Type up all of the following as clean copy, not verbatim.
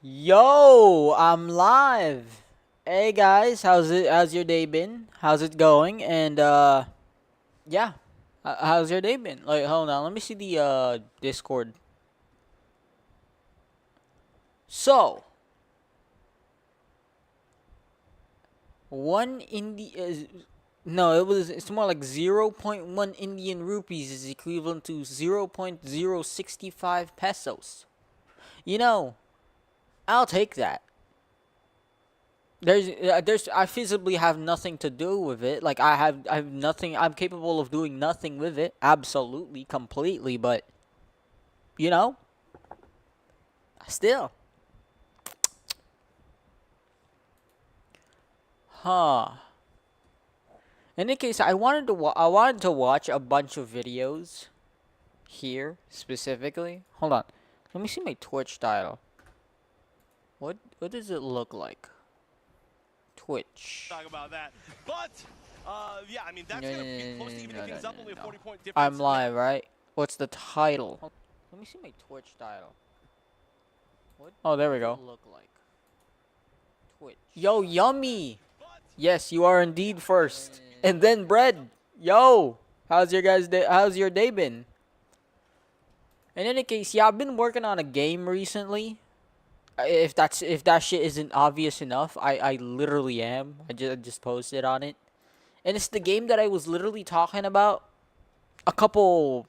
Yo, I'm live. Hey guys, how's your day been? How's it going? And yeah. How's your day been? Like, hold on, let me see the Discord. So, one no, it's more like 0.1 Indian rupees is equivalent to 0.065 pesos. You know, I'll take that. I physically have nothing to do with it. Like I have nothing. I'm capable of doing nothing with it. Absolutely, completely. But you know, still, huh? In any case, I wanted to watch a bunch of videos here specifically. Hold on, let me see my Twitch title. What does it look like? Twitch. Talk about that. But, yeah, I mean, that's going to be close to evening things up. Only a 40-point difference. I'm live, right? What's the title? Let me see my Twitch title. What? Oh, there we go. Look like Twitch. Yo, yummy. Yes, you are indeed first, and then bread. Yo, how's your guys' day? How's your day been? In any case, yeah, I've been working on a game recently. If that shit isn't obvious enough, I literally am. I just posted on it, and it's the game that I was literally talking about a couple.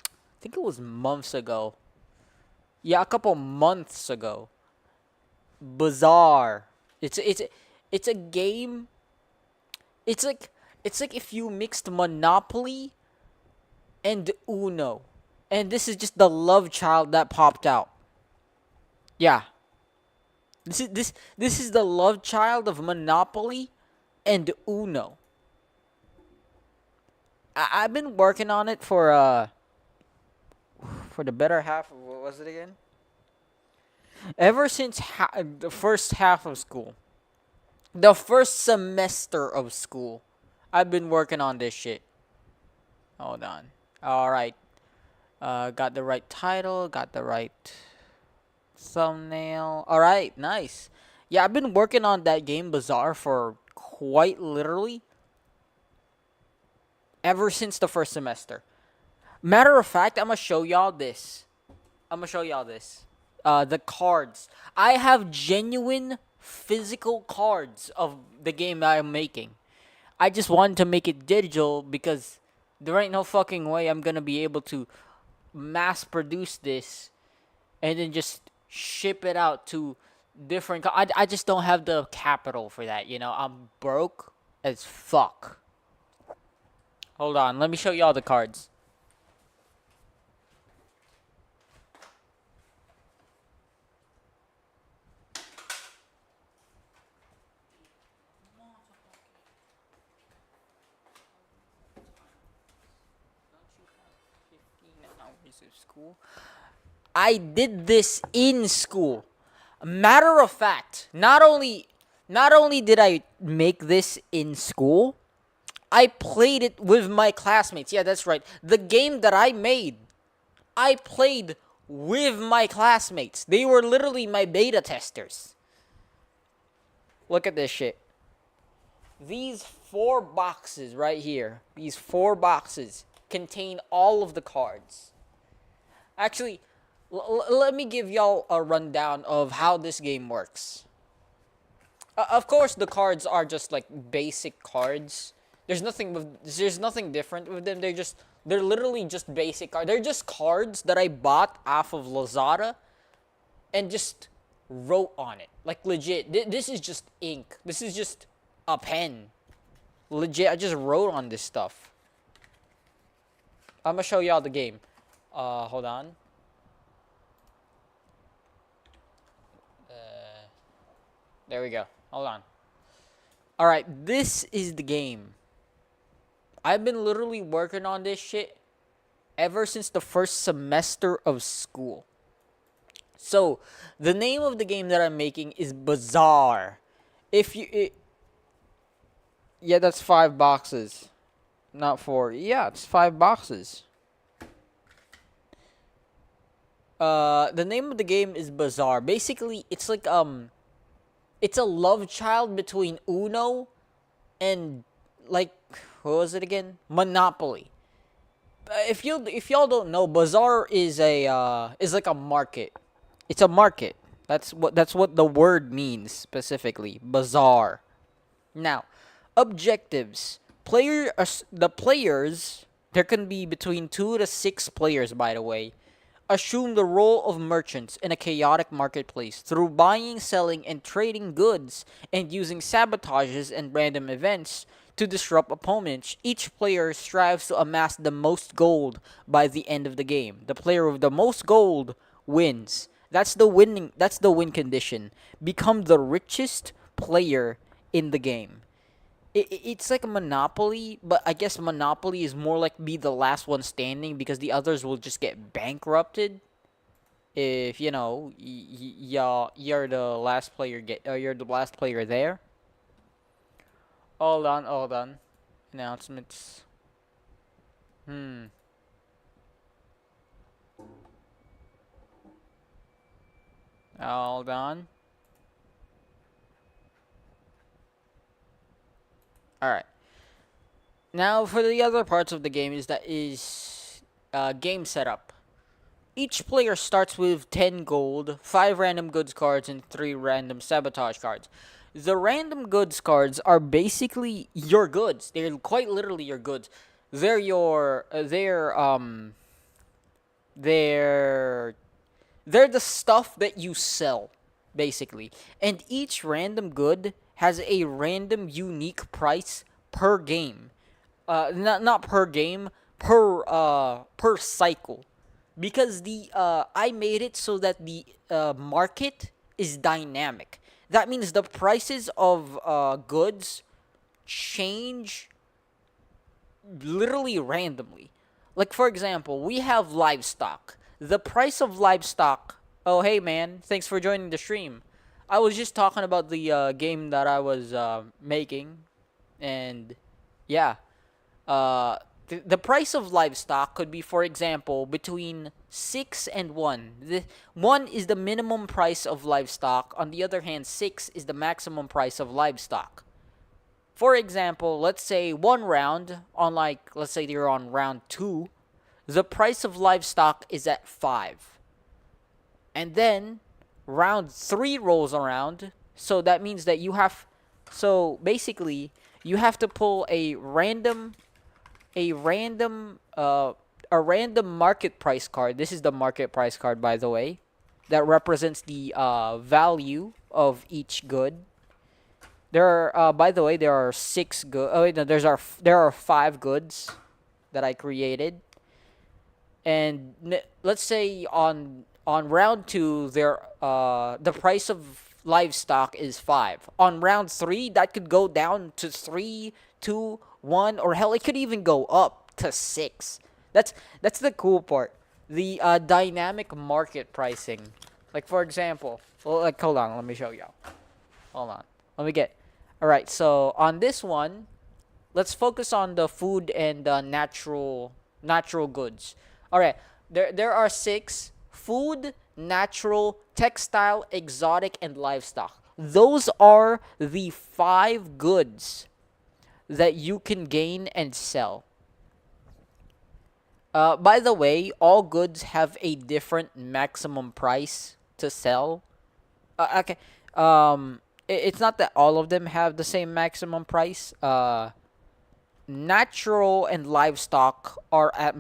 I think it was months ago. Yeah, a couple months ago. Bizarre. It's a game. It's like if you mixed Monopoly and Uno. And this is just the love child that popped out. Yeah. This is the love child of Monopoly and Uno. I've been working on it for the better half of what was it again? Ever since the first half of school. The first semester of school. I've been working on this shit. Hold on. All right. Got the right title, got the right thumbnail. All right, nice. Yeah, I've been working on that game Bazaar for quite literally ever since the first semester. Matter of fact, I'm gonna show y'all this. The cards. I have genuine physical cards of the game that I'm making. I just wanted to make it digital because there ain't no fucking way I'm gonna be able to mass produce this and then just ship it out to different. I just don't have the capital for that. You know, I'm broke as fuck. Hold on, let me show y'all the cards. School. I did this in school. Matter of fact, not only did I make this in school, I played it with my classmates. Yeah, that's right. The game that I made, I played with my classmates. They were literally my beta testers. Look at this shit. These 4 boxes right here, these 4 boxes contain all of the cards. Actually, let me give y'all a rundown of how this game works. Of course, the cards are just like basic cards. There's nothing different with them. They're literally just basic cards. They're just cards that I bought off of Lazada and just wrote on it. Like legit. This is just ink. This is just a pen. Legit, I just wrote on this stuff. I'm gonna show y'all the game. Hold on. There we go. Hold on. Alright, this is the game. I've been literally working on this shit ever since the first semester of school. So, the name of the game that I'm making is Bazaar. Yeah, that's 5 boxes. Not 4. Yeah, it's 5 boxes. The name of the game is Bazaar. Basically, it's like it's a love child between Uno and like what was it again? Monopoly. If y'all don't know, Bazaar is like a market. It's a market. That's what the word means specifically. Bazaar. Now, objectives. The players, there can be between 2 to 6 players, by the way, assume the role of merchants in a chaotic marketplace through buying, selling, and trading goods and using sabotages and random events to disrupt opponents. Each player strives to amass the most gold by the end of the game. The player with the most gold wins. That's the win condition. Become the richest player in the game. It's like a Monopoly, but I guess Monopoly is more like be the last one standing because the others will just get bankrupted if you know you're the last player you're the last player there. All done. Announcements. Hmm. All done. All right. Now for the other parts of the game is game setup. Each player starts with 10 gold, 5 random goods cards, and 3 random sabotage cards. The random goods cards are basically your goods. They're quite literally your goods. They're your they're they're the stuff that you sell basically. And each random good has a random unique price per game. Not per game, per cycle, because the I made it so that the market is dynamic. That means the prices of goods change literally randomly. Like for example, we have livestock. The price of livestock. Oh hey man, thanks for joining the stream. I was just talking about the game that I was making, and yeah, the price of livestock could be, for example, between 6 and 1. 1 is the minimum price of livestock. On the other hand, 6 is the maximum price of livestock. For example, let's say one round, let's say you're on round 2, the price of livestock is at 5. And then round 3 rolls around, so that means that so basically, you have to pull a random market price card. This is the market price card, by the way, that represents the value of each good. There are by the way, there are 6 good. Oh wait, no, there are 5 goods that I created. And let's say on round 2 the price of livestock is 5. On round 3 that could go down to 3, 2, 1, or hell, it could even go up to 6. That's the cool part. The dynamic market pricing. Like for example, hold on, let me show you. Hold on. Let me get. All right, so on this one, let's focus on the food and natural goods. All right, there are 6: food, natural, textile, exotic, and livestock. Those are the 5 goods that you can gain and sell. By the way, all goods have a different maximum price to sell. Okay. It's not that all of them have the same maximum price. Natural and livestock are at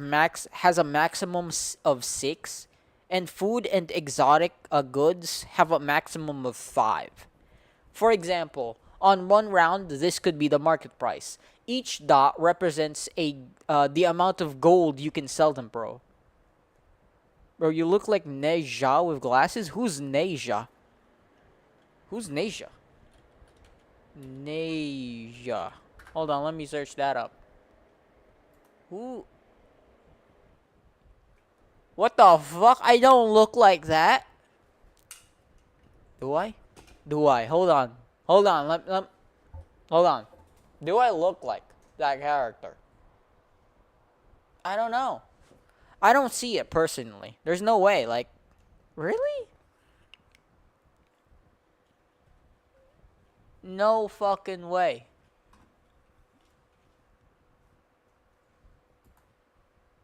has a maximum of 6, and food and exotic goods have a maximum of 5. For example, on one round, this could be the market price. Each dot represents the amount of gold you can sell them, bro. Bro, you look like Neja with glasses. Who's Neja? Who's Neja? Neja. Hold on, let me search that up. Who? What the fuck? I don't look like that. Do I? Do I? Hold on. Hold on. Hold on. Do I look like that character? I don't know. I don't see it personally. There's no way. Like, Really? No fucking way.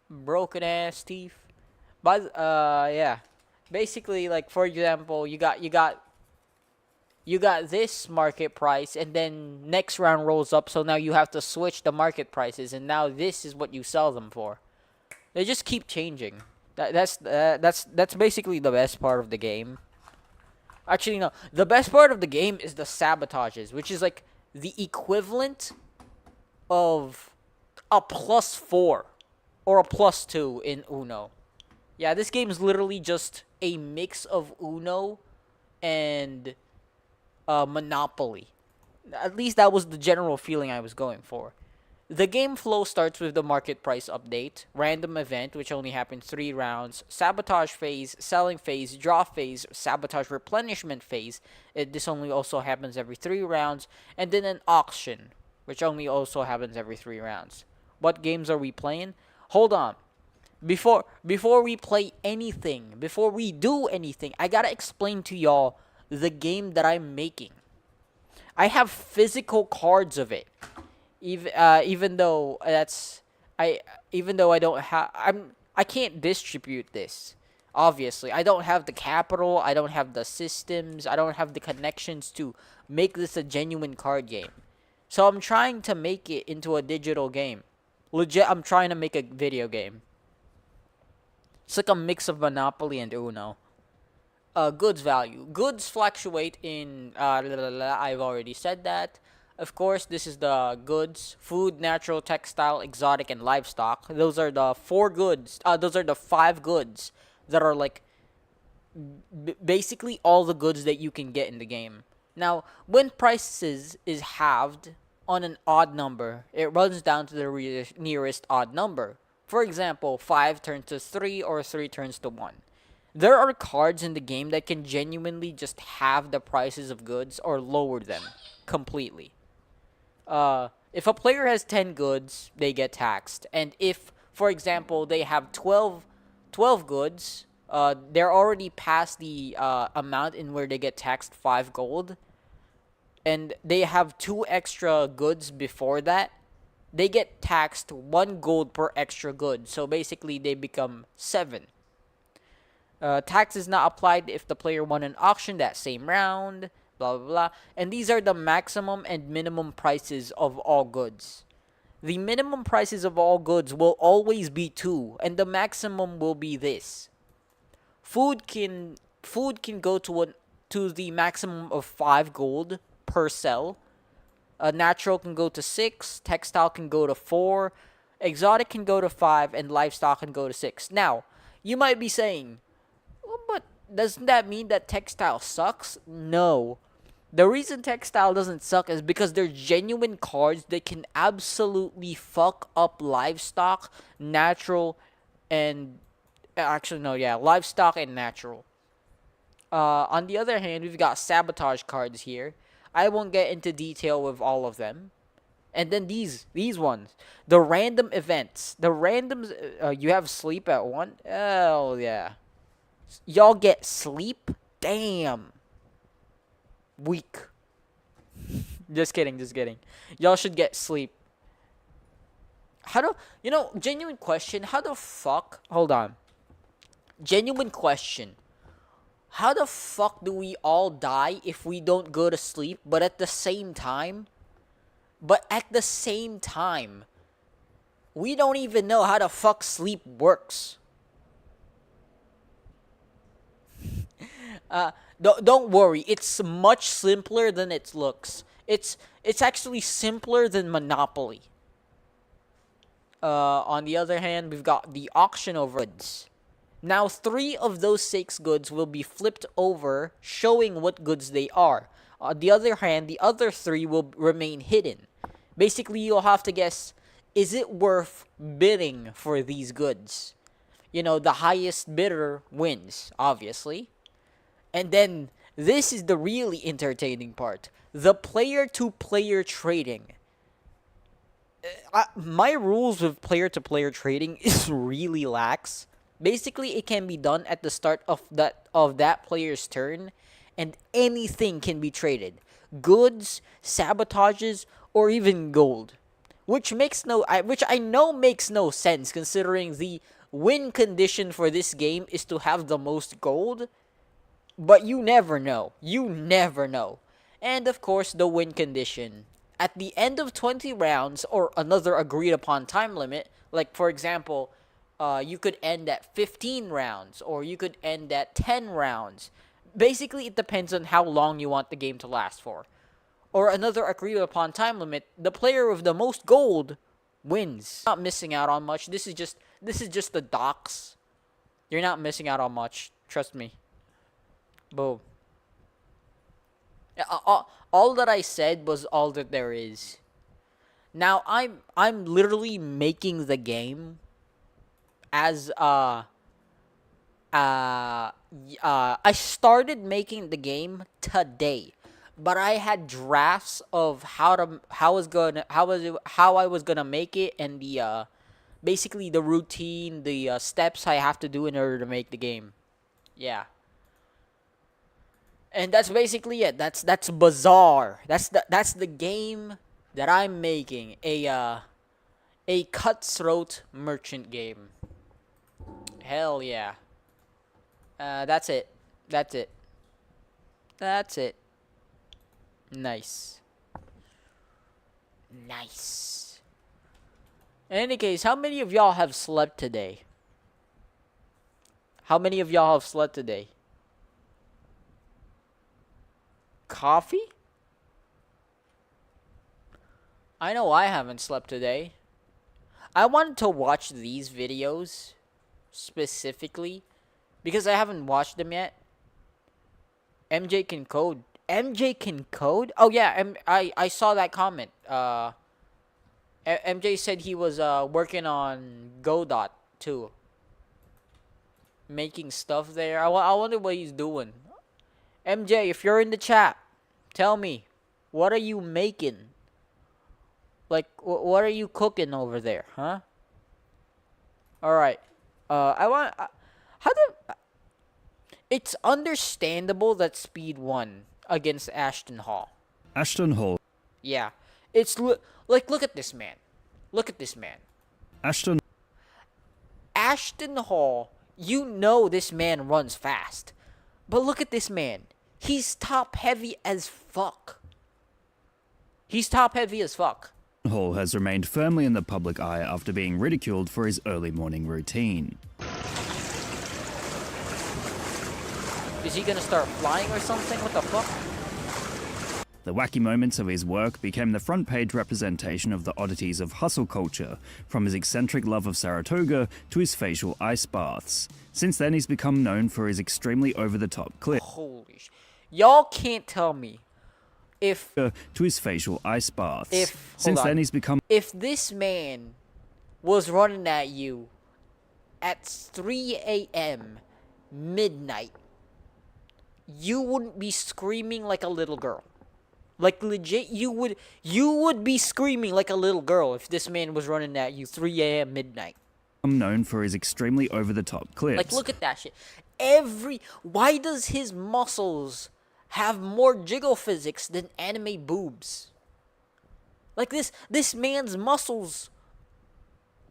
Broken ass teeth. But yeah. Basically, like for example, you got this market price, and then next round rolls up, so now you have to switch the market prices, and now this is what you sell them for. They just keep changing. That's basically the best part of the game. Actually, no. The best part of the game is the sabotages, which is like the equivalent of a +4 or a +2 in Uno. Yeah, this game is literally just a mix of Uno and Monopoly. At least that was the general feeling I was going for. The game flow starts with the market price update, random event, which only happens 3 rounds, sabotage phase, selling phase, draw phase, sabotage replenishment phase. This only also happens every 3 rounds, and then an auction, which only also happens every 3 rounds. What games are we playing? Hold on. Before we play anything, before we do anything, I gotta explain to y'all the game that I'm making. I have physical cards of it. Even though I don't have I can't distribute this. Obviously, I don't have the capital, I don't have the systems, I don't have the connections to make this a genuine card game. So I'm trying to make it into a digital game. Legit, I'm trying to make a video game. It's like a mix of Monopoly and Uno. Goods value. Goods fluctuate in. I've already said that. Of course, this is the goods: food, natural, textile, exotic, and livestock. Those are the 4 goods. Those are the 5 goods that are like basically all the goods that you can get in the game. Now, when prices is halved on an odd number, it runs down to the nearest odd number. For example, 5 turns to 3 or 3 turns to 1. There are cards in the game that can genuinely just halve the prices of goods or lower them completely. If a player has 10 goods, they get taxed. And if, for example, they have 12 goods, they're already past the amount in where they get taxed 5 gold. And they have 2 extra goods before that, they get taxed 1 gold per extra good. So basically, they become 7. Tax is not applied if the player won an auction that same round, blah, blah, blah. And these are the maximum and minimum prices of all goods. The minimum prices of all goods will always be 2, and the maximum will be this. Food can go to the maximum of 5 gold per cell. Natural can go to 6, textile can go to 4, exotic can go to 5, and livestock can go to 6. Now, you might be saying, well, but doesn't that mean that textile sucks? No. The reason textile doesn't suck is because they're genuine cards that can absolutely fuck up livestock, natural, and actually no, yeah, livestock and natural. On the other hand, we've got sabotage cards here. I won't get into detail with all of them. And then these ones, the random events, the randoms. You have sleep at 1. Hell yeah, y'all get sleep. Damn. Weak. Just kidding. Y'all should get sleep. Genuine question. How the fuck? Hold on. Genuine question. How the fuck do we all die if we don't go to sleep, but at the same time, we don't even know how the fuck sleep works? Don't worry, it's much simpler than it looks. It's actually simpler than Monopoly. On the other hand, we've got the auction over goods. Now, 3 of those 6 goods will be flipped over, showing what goods they are. On the other hand, the other 3 will remain hidden. Basically, you'll have to guess, is it worth bidding for these goods? The highest bidder wins, obviously. And then, this is the really entertaining part. The player-to-player trading. My rules with player-to-player trading is really lax. Basically, it can be done at the start of that player's turn, and anything can be traded. Goods, sabotages, or even gold. Which I know makes no sense considering the win condition for this game is to have the most gold, but you never know. You never know. And of course, the win condition. At the end of 20 rounds or another agreed upon time limit, like for example, you could end at 15 rounds or you could end at 10 rounds. Basically, it depends on how long you want the game to last for. Or another agreed upon time limit, the player with the most gold wins. Not missing out on much. This is just the docs. You're not missing out on much. Trust me. Boom. All that I said was all that there is. Now I'm literally making the game as I started making the game today, but I had drafts of how I was gonna make it, and the basically the routine, the steps I have to do in order to make the game. Yeah. And that's basically it. That's Bazaar. That's the game that I'm making. A cutthroat merchant game. Hell yeah. That's it. That's it. That's it. Nice. Nice. In any case, how many of y'all have slept today? How many of y'all have slept today? Coffee? I know I haven't slept today. I wanted to watch these videos specifically because I haven't watched them yet. MJ can code. MJ can code? Oh yeah, I saw that comment. MJ said he was working on Godot too. Making stuff there. I wonder what he's doing. MJ, if you're in the chat, tell me, what are you making? Like, what are you cooking over there, huh? All right. It's understandable that Speed won against Ashton Hall. Ashton Hall. Yeah. It's look at this man. Look at this man. Ashton Hall, you know this man runs fast. But look at this man. He's top heavy as fuck. He's top heavy as fuck. Hall has remained firmly in the public eye after being ridiculed for his early morning routine. Is he gonna start flying or something? What the fuck? The wacky moments of his work became the front page representation of the oddities of hustle culture, from his eccentric love of Saratoga to his facial ice baths. Since then, he's become known for his extremely over-the-top clips. Holy sh... Y'all can't tell me if... To his facial ice baths. Hold on. He's become... If this man was running at you at 3 a.m. midnight, you wouldn't be screaming like a little girl. Like, legit, you would be screaming like a little girl if this man was running at you 3 a.m. midnight. known for his extremely over-the-top clips. Like, look at that shit. Why does his muscles have more jiggle physics than anime boobs? Like, this man's muscles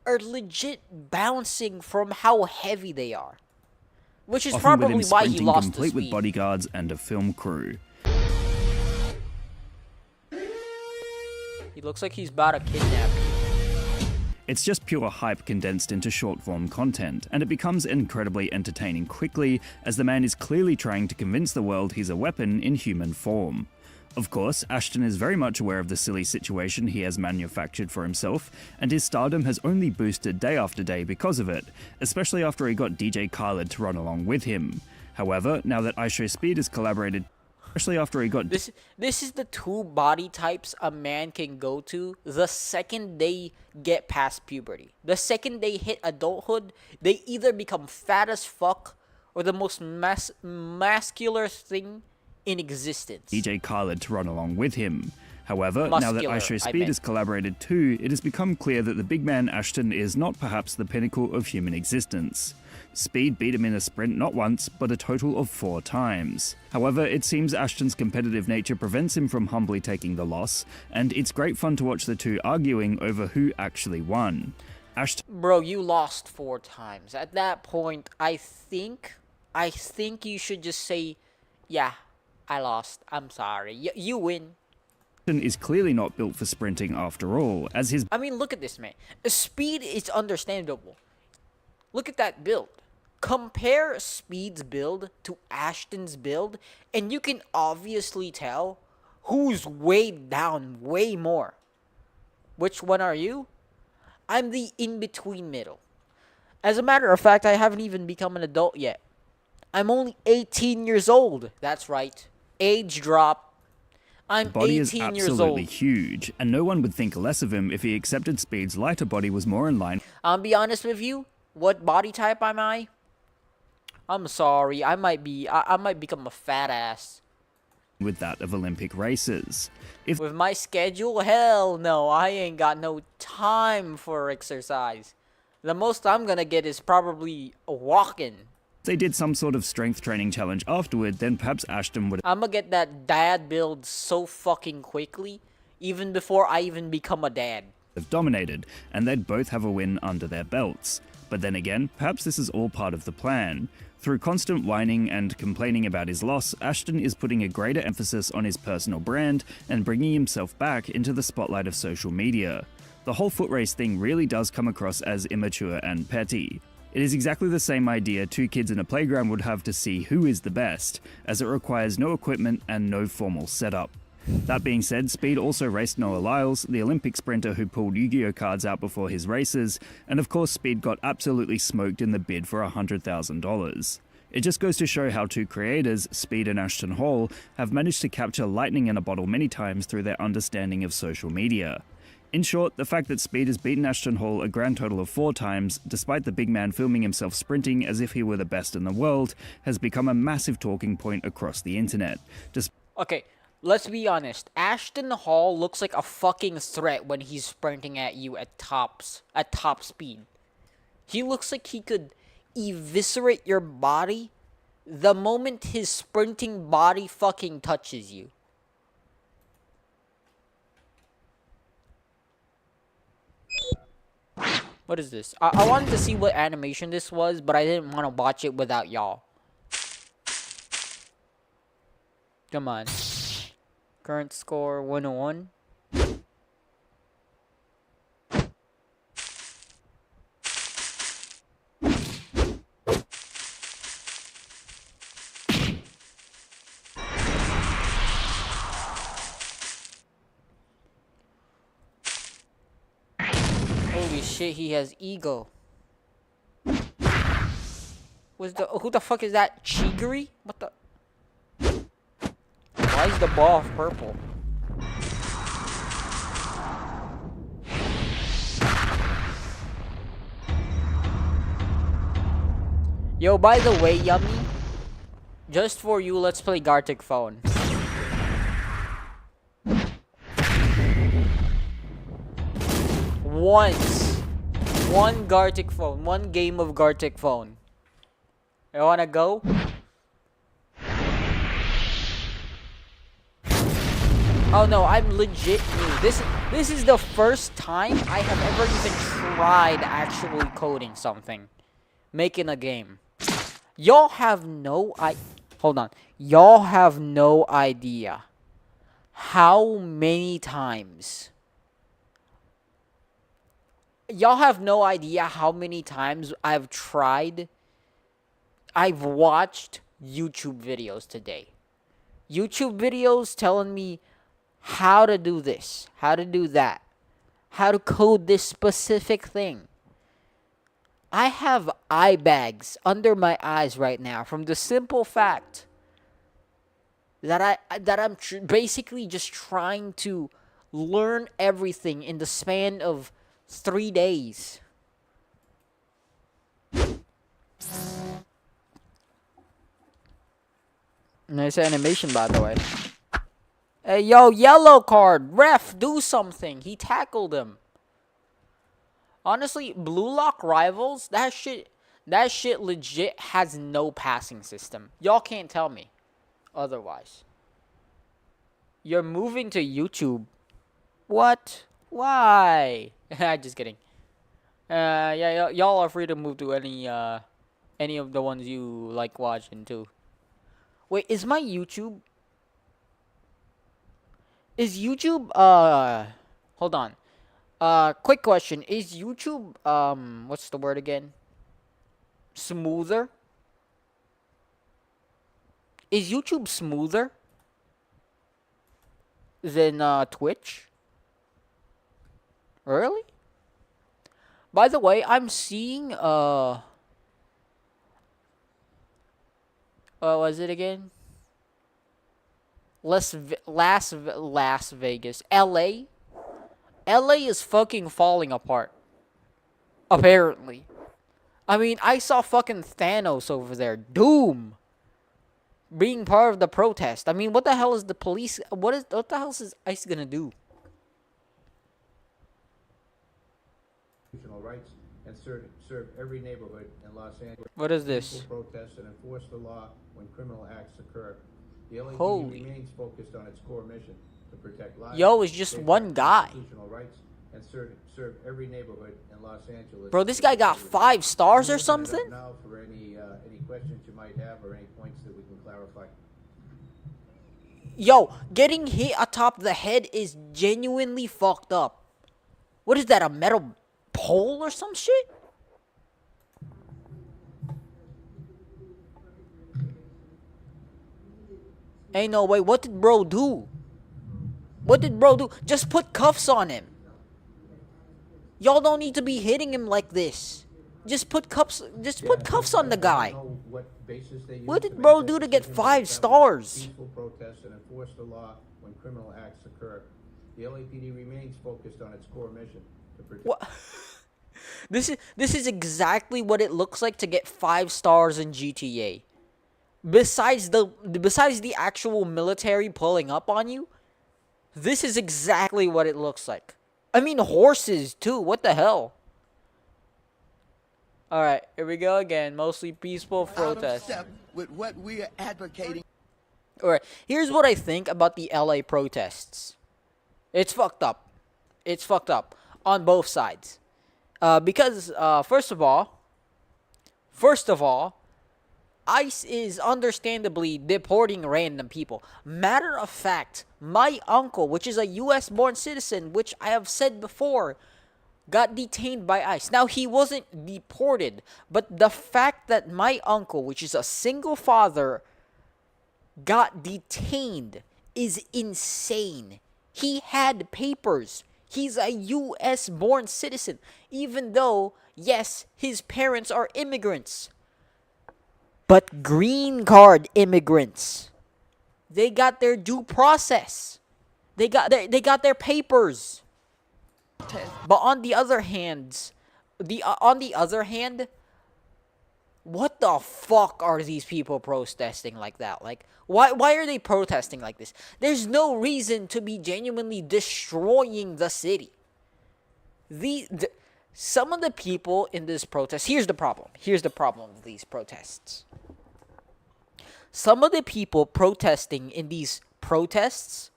are legit bouncing from how heavy they are. Which is often probably why he lost the complete speed. with bodyguards and a film crew. He looks like he's about to kidnap you. It's just pure hype condensed into short-form content, and it becomes incredibly entertaining quickly, as the man is clearly trying to convince the world he's a weapon in human form. Of course, Ashton is very much aware of the silly situation he has manufactured for himself, and his stardom has only boosted day after day because of it, especially after he got DJ Khaled to run along with him. However, now that IShowSpeed has collaborated, especially after he got... This is the two body types a man can go to the second they get past puberty. The second they hit adulthood, they either become fat as fuck or the most masculine thing in existence. DJ Khaled to run along with him. However, now that Muscular, Show I Speed meant. has collaborated too, it has become clear that the big man Ashton is not perhaps the pinnacle of human existence. Speed beat him in a sprint not once, but a total of 4 times. However, it seems Ashton's competitive nature prevents him from humbly taking the loss, and it's great fun to watch the two arguing over who actually won. Ashton Bro, you lost 4 times. At that point, I think you should just say, yeah, I lost. I'm sorry. You win. is clearly not built for sprinting after all, as his I mean, look at this, man. Speed is understandable. Look at that build. Compare Speed's build to Ashton's build, and you can obviously tell who's weighed down way more. Which one are you? I'm the in-between middle. As a matter of fact, I haven't even become an adult yet. I'm only 18 years old. That's right. Age drop. I'm body 18 is years absolutely old. huge, and no one would think less of him if he accepted Speed's lighter body was more in line I'll be honest with you. What body type am I? I'm sorry. I might become a fat ass. with that of Olympic races. If With my schedule, hell no. I ain't got no time for exercise. The most I'm gonna get is probably walking. they did some sort of strength training challenge afterward, then perhaps Ashton would I'm gonna get that dad build so fucking quickly, even before I even become a dad. have dominated, and they'd both have a win under their belts. But then again, perhaps this is all part of the plan. Through constant whining and complaining about his loss, Ashton is putting a greater emphasis on his personal brand and bringing himself back into the spotlight of social media. The whole foot race thing really does come across as immature and petty. It is exactly the same idea 2 kids in a playground would have to see who is the best, as it requires no equipment and no formal setup. That being said, Speed also raced Noah Lyles, the Olympic sprinter who pulled Yu-Gi-Oh cards out before his races, and of course Speed got absolutely smoked in the bid for $100,000. It just goes to show how 2 creators, Speed and Ashton Hall, have managed to capture lightning in a bottle many times through their understanding of social media. In short, the fact that Speed has beaten Ashton Hall a grand total of 4 times, despite the big man filming himself sprinting as if he were the best in the world, has become a massive talking point across the internet. Okay, let's be honest. Ashton Hall looks like a fucking threat when he's sprinting at you at top speed. He looks like he could eviscerate your body the moment his sprinting body fucking touches you. What is this? I wanted to see what animation this was, but I didn't want to watch it without y'all. Come on. Current score 101. Holy shit, he has ego. Who the fuck is that? Chigiri? What the? Why is the ball purple? Yo, by the way, Yummy, just for you, let's play Gartic Phone. Once. One Gartic Phone. One game of Gartic Phone. You wanna go? Oh no, I'm legit new. This is the first time I have ever even tried actually coding something. Making a game. Y'all have no hold on. Y'all have no idea how many times I've watched YouTube videos today. YouTube videos telling me how to do this, how to do that, how to code this specific thing. I have eye bags under my eyes right now from the simple fact that I'm basically just trying to learn everything in the span of 3 days. Nice animation, by the way. Hey, yo, yellow card. Ref, do something. He tackled him. Honestly, Blue Lock Rivals, that shit legit has no passing system. Y'all can't tell me otherwise. You're moving to YouTube. What? Why? Just kidding. Yeah, y'all are free to move to any of the ones you like watching too. Wait, is my YouTube? Is YouTube hold on. Quick question. Is YouTube what's the word again? Smoother? Is YouTube smoother than Twitch? Really? By the way, I'm seeing what was it again? Las Vegas. LA? LA is fucking falling apart. Apparently. I mean, I saw fucking Thanos over there. Doom. Being part of the protest. I mean, what the hell is the police? What the hell is ICE gonna do? Rights and serve every neighborhood in Los Angeles. What is this? Peaceful protest and enforce the law when criminal acts occur. The LAPD Holy. remains focused on its core mission to protect lives. Yo, it's just one guy. Constitutional rights and serve every neighborhood in Los Angeles. Bro, this guy got 5 stars or something? Now for any questions you might have or any points that we can clarify. Yo, getting hit atop the head is genuinely fucked up. What is that, a metal pole or some shit? Ain't no way. What did bro do? What did bro do? Just put cuffs on him. Y'all don't need to be hitting him like this. Just put cuffs. Just put cuffs on the guy. What did bro do to get 5 stars? Peaceful protest and enforce the law when criminal acts occur. The LAPD remains focused on its core mission to protect. What? This is exactly what it looks like to get 5 stars in GTA. Besides the actual military pulling up on you, this is exactly what it looks like. I mean, horses too. What the hell? All right, here we go again. Mostly peaceful protest. Out of step with what we are advocating. All right, here's what I think about the LA protests. It's fucked up. It's fucked up on both sides. Because first of all, ICE is understandably deporting random people. Matter of fact, my uncle, which is a US born citizen, which I have said before, got detained by ICE. Now, he wasn't deported, but the fact that my uncle, which is a single father, got detained is insane. He had papers. He's a US born citizen, even though, yes, his parents are immigrants. But green card immigrants, they got their due process. They got their papers. But on the other hand, what the fuck are these people protesting like that? Like, why are they protesting like this? There's no reason to be genuinely destroying the city. Some of the people in this protest, here's the problem with these protests. Some of the people protesting in these protests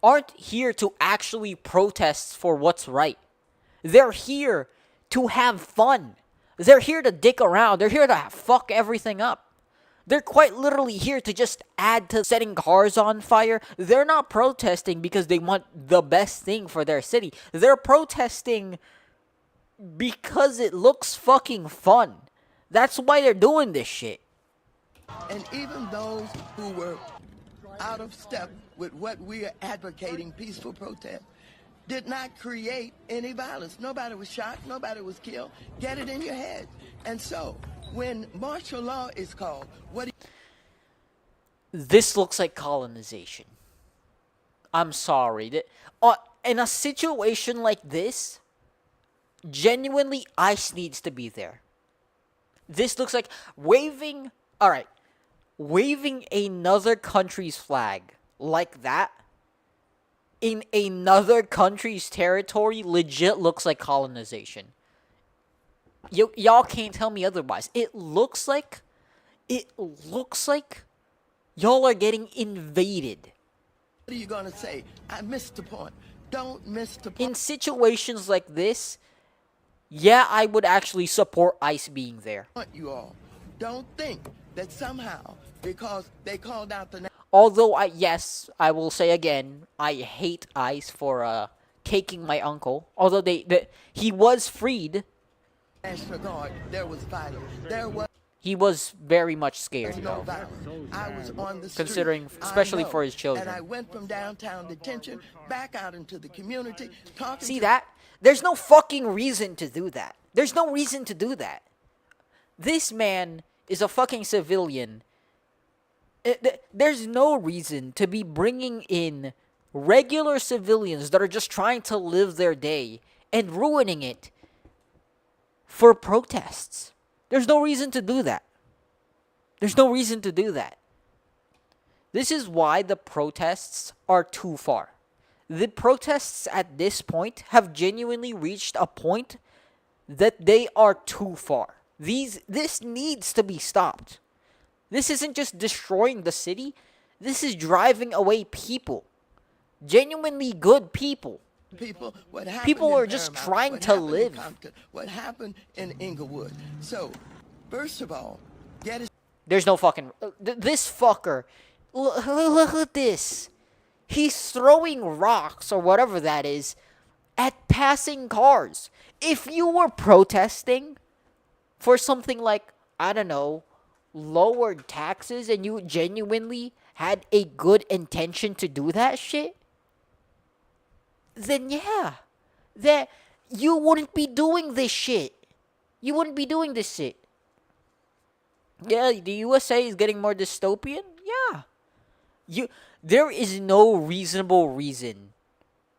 aren't here to actually protest for what's right. They're here to have fun. They're here to dick around. They're here to fuck everything up. They're quite literally here to just add to setting cars on fire. They're not protesting because they want the best thing for their city. They're protesting because it looks fucking fun. That's why they're doing this shit. And even those who were out of step with what we are advocating, peaceful protest, did not create any violence. Nobody was shot. Nobody was killed. Get it in your head. And so, when martial law is called, This looks like colonization. I'm sorry. In a situation like this, genuinely, ICE needs to be there. This looks like waving another country's flag like that in another country's territory legit looks like colonization. Y'all can't tell me otherwise. It looks like y'all are getting invaded. What are you going to say? I missed the point. Don't miss the point. In situations like this, yeah, I would actually support ICE being there. You all don't think that somehow because they called out the Although I will say again, I hate ICE for taking my uncle. Although he was freed, National Guard, there was violence. There was he was very much scared no though. violence. I was on the street. Considering, I especially know. for his children. And I went from downtown detention back out into the community talking See to that? There's no fucking reason to do that. There's no reason to do that. This man is a fucking civilian. There's no reason to be bringing in regular civilians that are just trying to live their day and ruining it for protests. There's no reason to do that. There's no reason to do that. This is why the protests are too far. The protests at this point have genuinely reached a point that they are too far. This needs to be stopped. This isn't just destroying the city. This is driving away people. Genuinely good people. people. What happened People in are just Paramount, trying what to happened in live. Compton, what happened in Inglewood. So, first of all, Gettysburg. There's no fucking... this fucker. Look at this. He's throwing rocks, or whatever that is, at passing cars. If you were protesting for something like, I don't know, lowered taxes, and you genuinely had a good intention to do that shit, then yeah, that you wouldn't be doing this shit. You wouldn't be doing this shit. Yeah, the USA is getting more dystopian. Yeah, there is no reasonable reason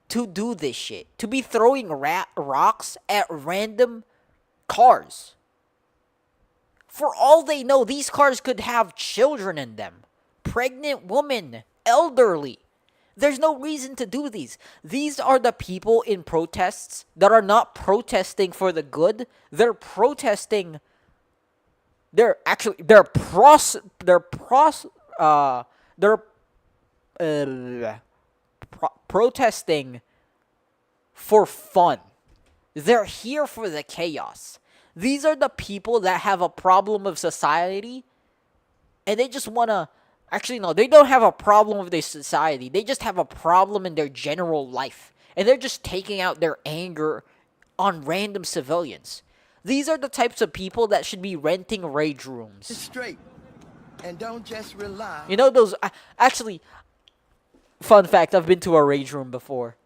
to do this shit. To be throwing rocks at random cars. For all they know, these cars could have children in them. Pregnant women, elderly. There's no reason to do these. These are the people in protests that are not protesting for the good. They're protesting. They're protesting for fun. They're here for the chaos. These are the people that have a problem with society, and they just want to... Actually, no, they don't have a problem with their society. They just have a problem in their general life. And they're just taking out their anger on random civilians. These are the types of people that should be renting rage rooms. Straight. And don't just rely. You know those... actually, fun fact, I've been to a rage room before.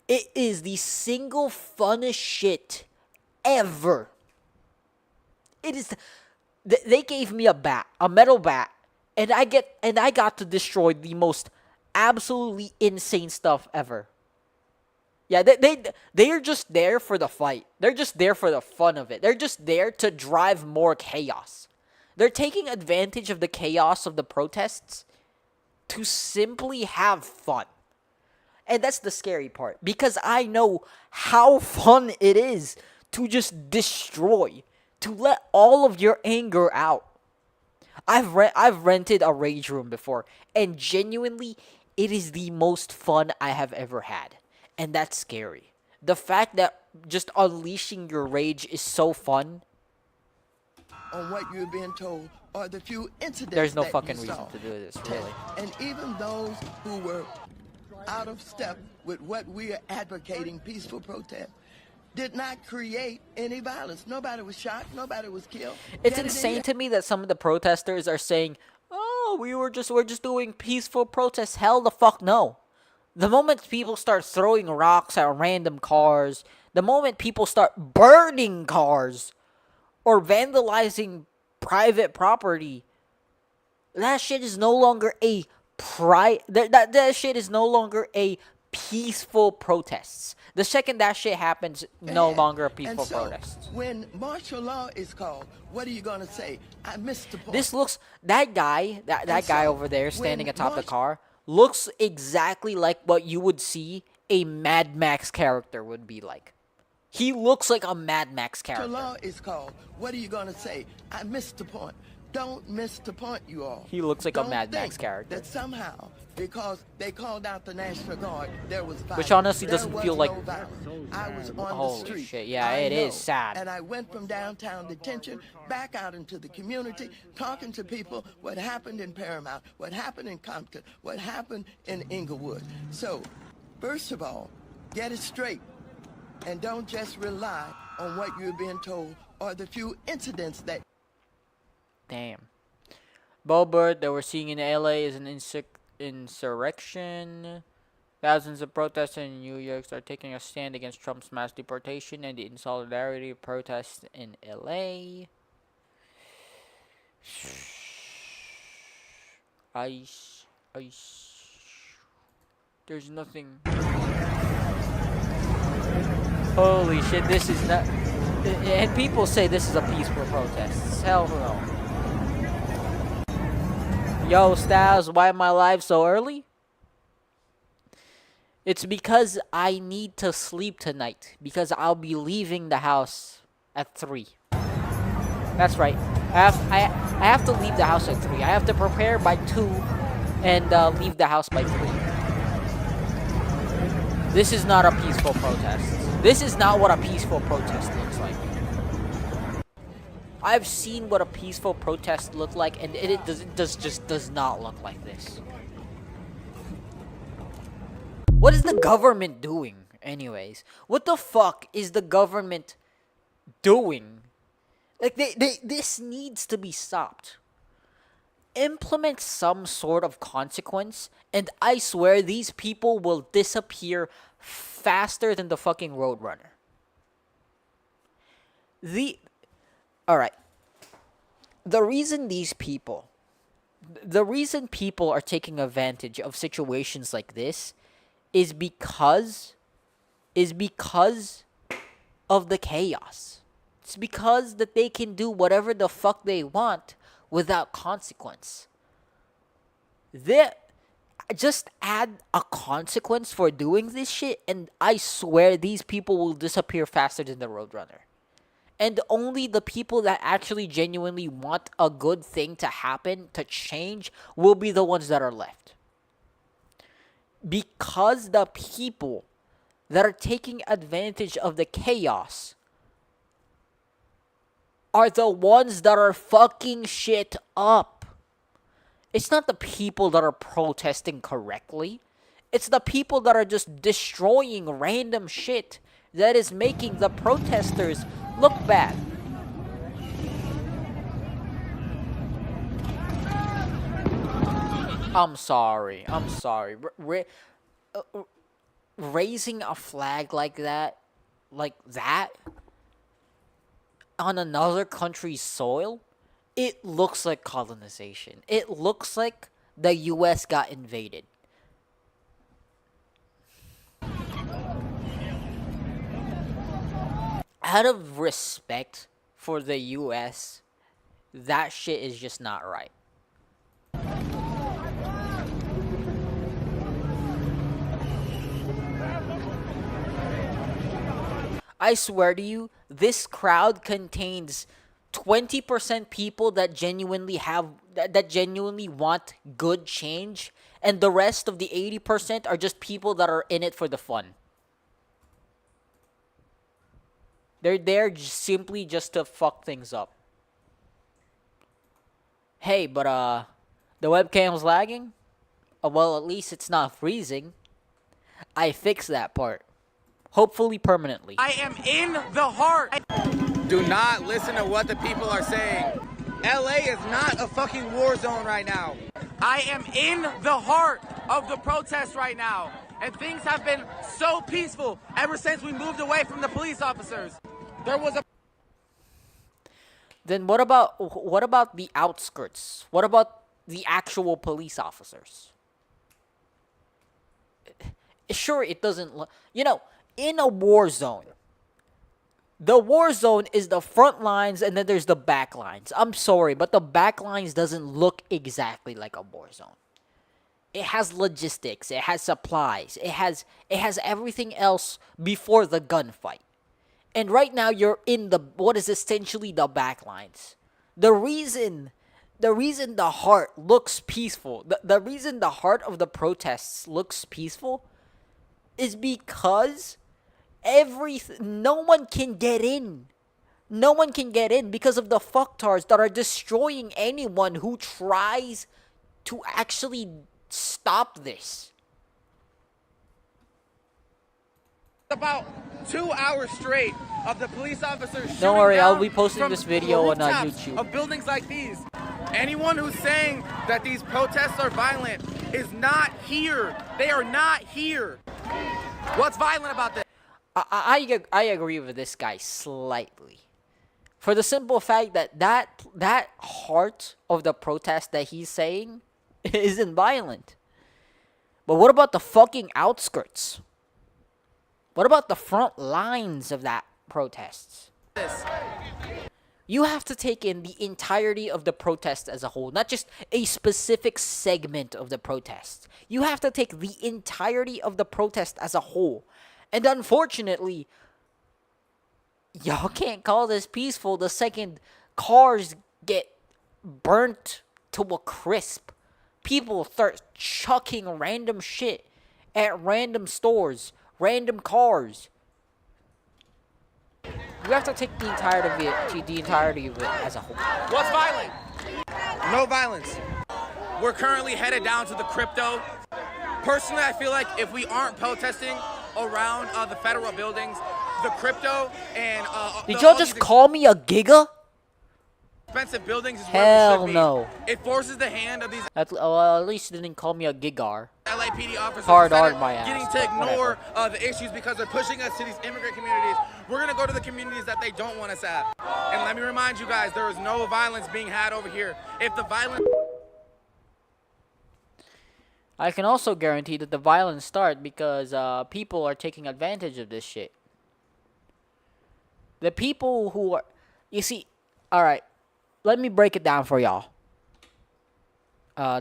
It is the single funnest shit ever. It is... They gave me a bat, a metal bat. And I got to destroy the most absolutely insane stuff ever. Yeah, they are just there for the fight. They're just there for the fun of it. They're just there to drive more chaos. They're taking advantage of the chaos of the protests to simply have fun. And that's the scary part, because I know how fun it is to just destroy, to let all of your anger out. I've rented a rage room before, and genuinely, it is the most fun I have ever had. And that's scary. The fact that just unleashing your rage is so fun. On what you're being told, or the few incidents There's no that fucking you reason saw. to do this, really. And even those who were out of step with what we are advocating, peaceful protest, did not create any violence. Nobody was shot. Nobody was killed. It's Get it in insane here? to me that some of the protesters are saying, "Oh, we're just doing peaceful protests." Hell the fuck no. The moment people start throwing rocks at random cars, the moment people start burning cars or vandalizing private property, that shit is no longer a that shit is no longer a peaceful protests. The second that shit happens, no longer a peaceful and so, protest. When martial law is called, what are you going to say? I missed the point. This looks... That guy, that And guy so, over there standing when atop the martial- car, looks exactly like what you would see a Mad Max character would be like. He looks like a Mad Max The character. law is called. What are you going to say? I missed the point. Don't miss the point, you all. He looks like a Don't Mad Max think character. That somehow, because they called out the National Guard, there was violence. Which honestly There doesn't was feel no like- violence. I was on the Holy street. shit, yeah, I it know. is sad. And I went from downtown detention back out into the community, talking to people what happened in Paramount, what happened in Compton, what happened in Inglewood. So, first of all, get it straight. And don't just rely on what you're being told or the few incidents that Damn. Bo Bird that we're seeing in LA is an insurrection. Thousands of protesters in New York are taking a stand against Trump's mass deportation and in solidarity with protests in LA. Ice. There's nothing. Holy shit, this is not. And people say this is a peaceful protest. Hell no. Yo, Styles, why am I live so early? It's because I need to sleep tonight. Because I'll be leaving the house at 3. That's right. I have to leave the house at 3. I have to prepare by 2 and leave the house by 3. This is not a peaceful protest. This is not what a peaceful protest looks like. I've seen what a peaceful protest look like, and it just does not look like this. What is the government doing, anyways? What the fuck is the government doing? Like, this needs to be stopped. Implement some sort of consequence, and I swear these people will disappear faster than the fucking Roadrunner. Alright. The reason people are taking advantage of situations like this is because of the chaos. It's because that they can do whatever the fuck they want without consequence. Just add a consequence for doing this shit, and I swear these people will disappear faster than the Roadrunner. And only the people that actually genuinely want a good thing to happen, to change, will be the ones that are left. Because the people that are taking advantage of the chaos are the ones that are fucking shit up. It's not the people that are protesting correctly. It's the people that are just destroying random shit that is making the protesters look bad. I'm sorry. Raising a flag like that on another country's soil, it looks like colonization. It looks like the US got invaded. Out of respect for the US, that shit is just not right. I swear to you, this crowd contains 20% people that genuinely want good change, and the rest of the 80% are just people that are in it for the fun. They're there simply just to fuck things up. Hey, but the webcam's lagging? Well, at least it's not freezing. I fixed that part. Hopefully permanently. I am in the heart. Do not listen to what the people are saying. LA is not a fucking war zone right now. I am in the heart of the protest right now. And things have been so peaceful ever since we moved away from the police officers. There was a... Then what about the outskirts? What about the actual police officers? Sure, it doesn't look... in a war zone, the war zone is the front lines and then there's the back lines. I'm sorry, but the back lines doesn't look exactly like a war zone. It has logistics. It has supplies. It has everything else before the gunfight. And right now you're in the what is essentially the backlines. The reason the heart looks peaceful, the reason the heart of the protests looks peaceful is because no one can get in. No one can get in because of the fucktards that are destroying anyone who tries to actually stop this. About 2 hours straight of the police officers shooting Don't worry, I'll down be posting from this video the on rooftops YouTube. of buildings like these. Anyone who's saying that these protests are violent is not here. They are not here. What's violent about this? I agree with this guy slightly. For the simple fact that heart of the protest that he's saying isn't violent. But what about the fucking outskirts? What about the front lines of that protests? You have to take in the entirety of the protest as a whole, not just a specific segment of the protest. You have to take the entirety of the protest as a whole. And unfortunately, y'all can't call this peaceful the second cars get burnt to a crisp. People start chucking random shit at random stores, random cars. You have to take the entirety of it as a whole. What's violent? No violence. We're currently headed down to the crypto. Personally, I feel like if we aren't protesting around the federal buildings, the crypto and Did y'all just call me a giga? expensive buildings is Hell where we should be. no. It forces the hand of these At least you didn't call me a gigar. LAPD officers Hard instead on of my ass, getting to but ignore the issues because they're pushing us to these immigrant communities. We're gonna go to the communities that they don't want us at. And let me remind you guys, there is no violence being had over here. If the violence I can also guarantee that the violence starts because people are taking advantage of this shit. The people who are... You see... Alright. Let me break it down for y'all.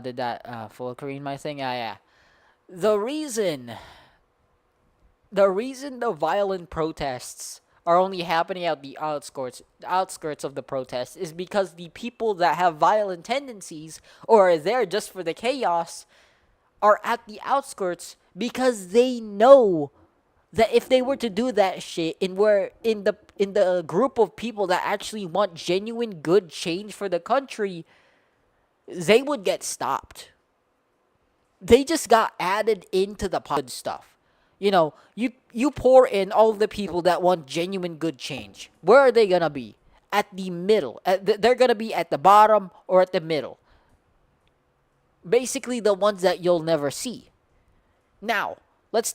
Did that full screen my thing? Yeah. The reason the violent protests are only happening at the outskirts of the protest is because the people that have violent tendencies or are there just for the chaos are at the outskirts because they know that if they were to do that shit and were in the group of people that actually want genuine good change for the country, they would get stopped. They just got added into the good stuff. You know, you pour in all of the people that want genuine good change. Where are they gonna be? At the middle. They're gonna be at the bottom or at the middle. Basically, the ones that you'll never see. Now, let's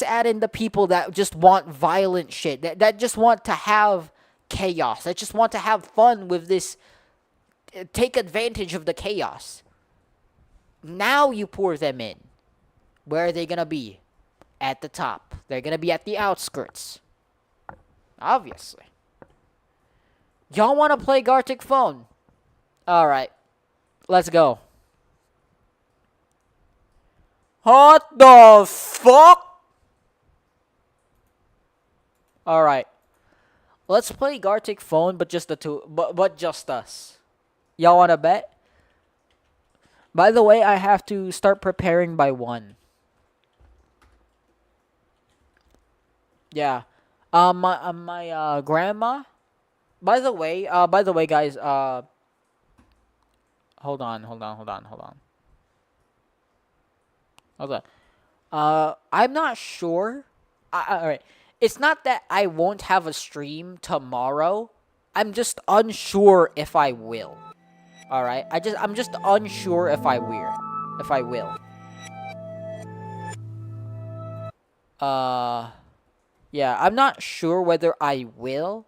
add in the people that just want violent shit. That just want to have chaos. That just want to have fun with this. Take advantage of the chaos. Now you pour them in. Where are they gonna be? At the top. They're gonna be at the outskirts. Obviously. Y'all wanna play Gartic Phone? Alright. Let's go. What the fuck? Alright. Let's play Gartic Phone, but just the two, but just us. Y'all wanna bet? By the way, I have to start preparing by 1. Yeah. My grandma. By the way, guys. Hold on. I'm not sure. Alright. It's not that I won't have a stream tomorrow. I'm just unsure if I will. Alright? I'm just unsure if I will. Yeah, I'm not sure whether I will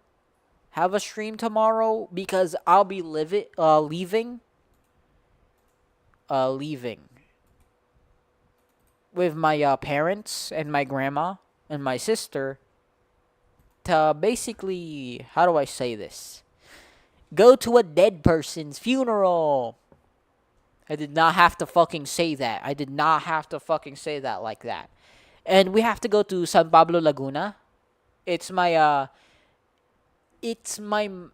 have a stream tomorrow because I'll be leaving with my parents and my grandma and my sister to basically, how do I say this? Go to a dead person's funeral. I did not have to fucking say that. I did not have to fucking say that like that. And we have to go to San Pablo, Laguna. It's my no,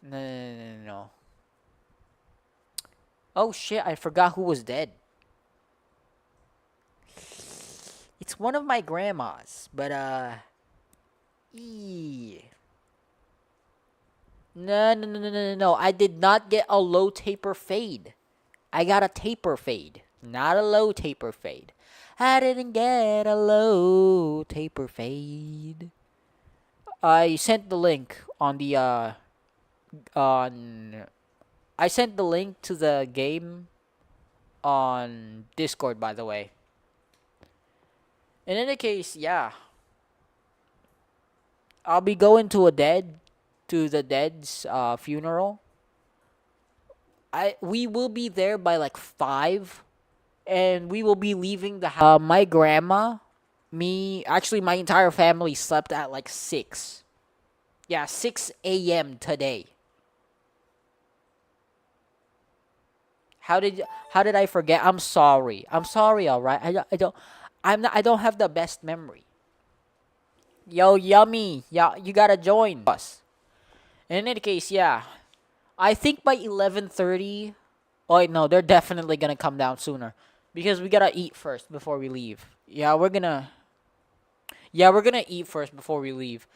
no. Oh shit, I forgot who was dead. It's one of my grandmas, but No. I did not get a low taper fade. I got a taper fade, not a low taper fade. I didn't get a low taper fade. I sent the link on the on I sent the link to the game on Discord, by the way. In any case, yeah. I'll be going to the dead's funeral. We will be there by like 5, and we will be leaving the house. My grandma, actually my entire family slept at like 6. Yeah, 6 a.m. today. How did I forget? I'm sorry. I'm sorry. All right. I don't have the best memory. Yo, Yummy. Yeah, you gotta join us. In any case, yeah. I think by 11:30. Oh wait, no, they're definitely gonna come down sooner because we gotta eat first before we leave. Yeah, we're gonna eat first before we leave.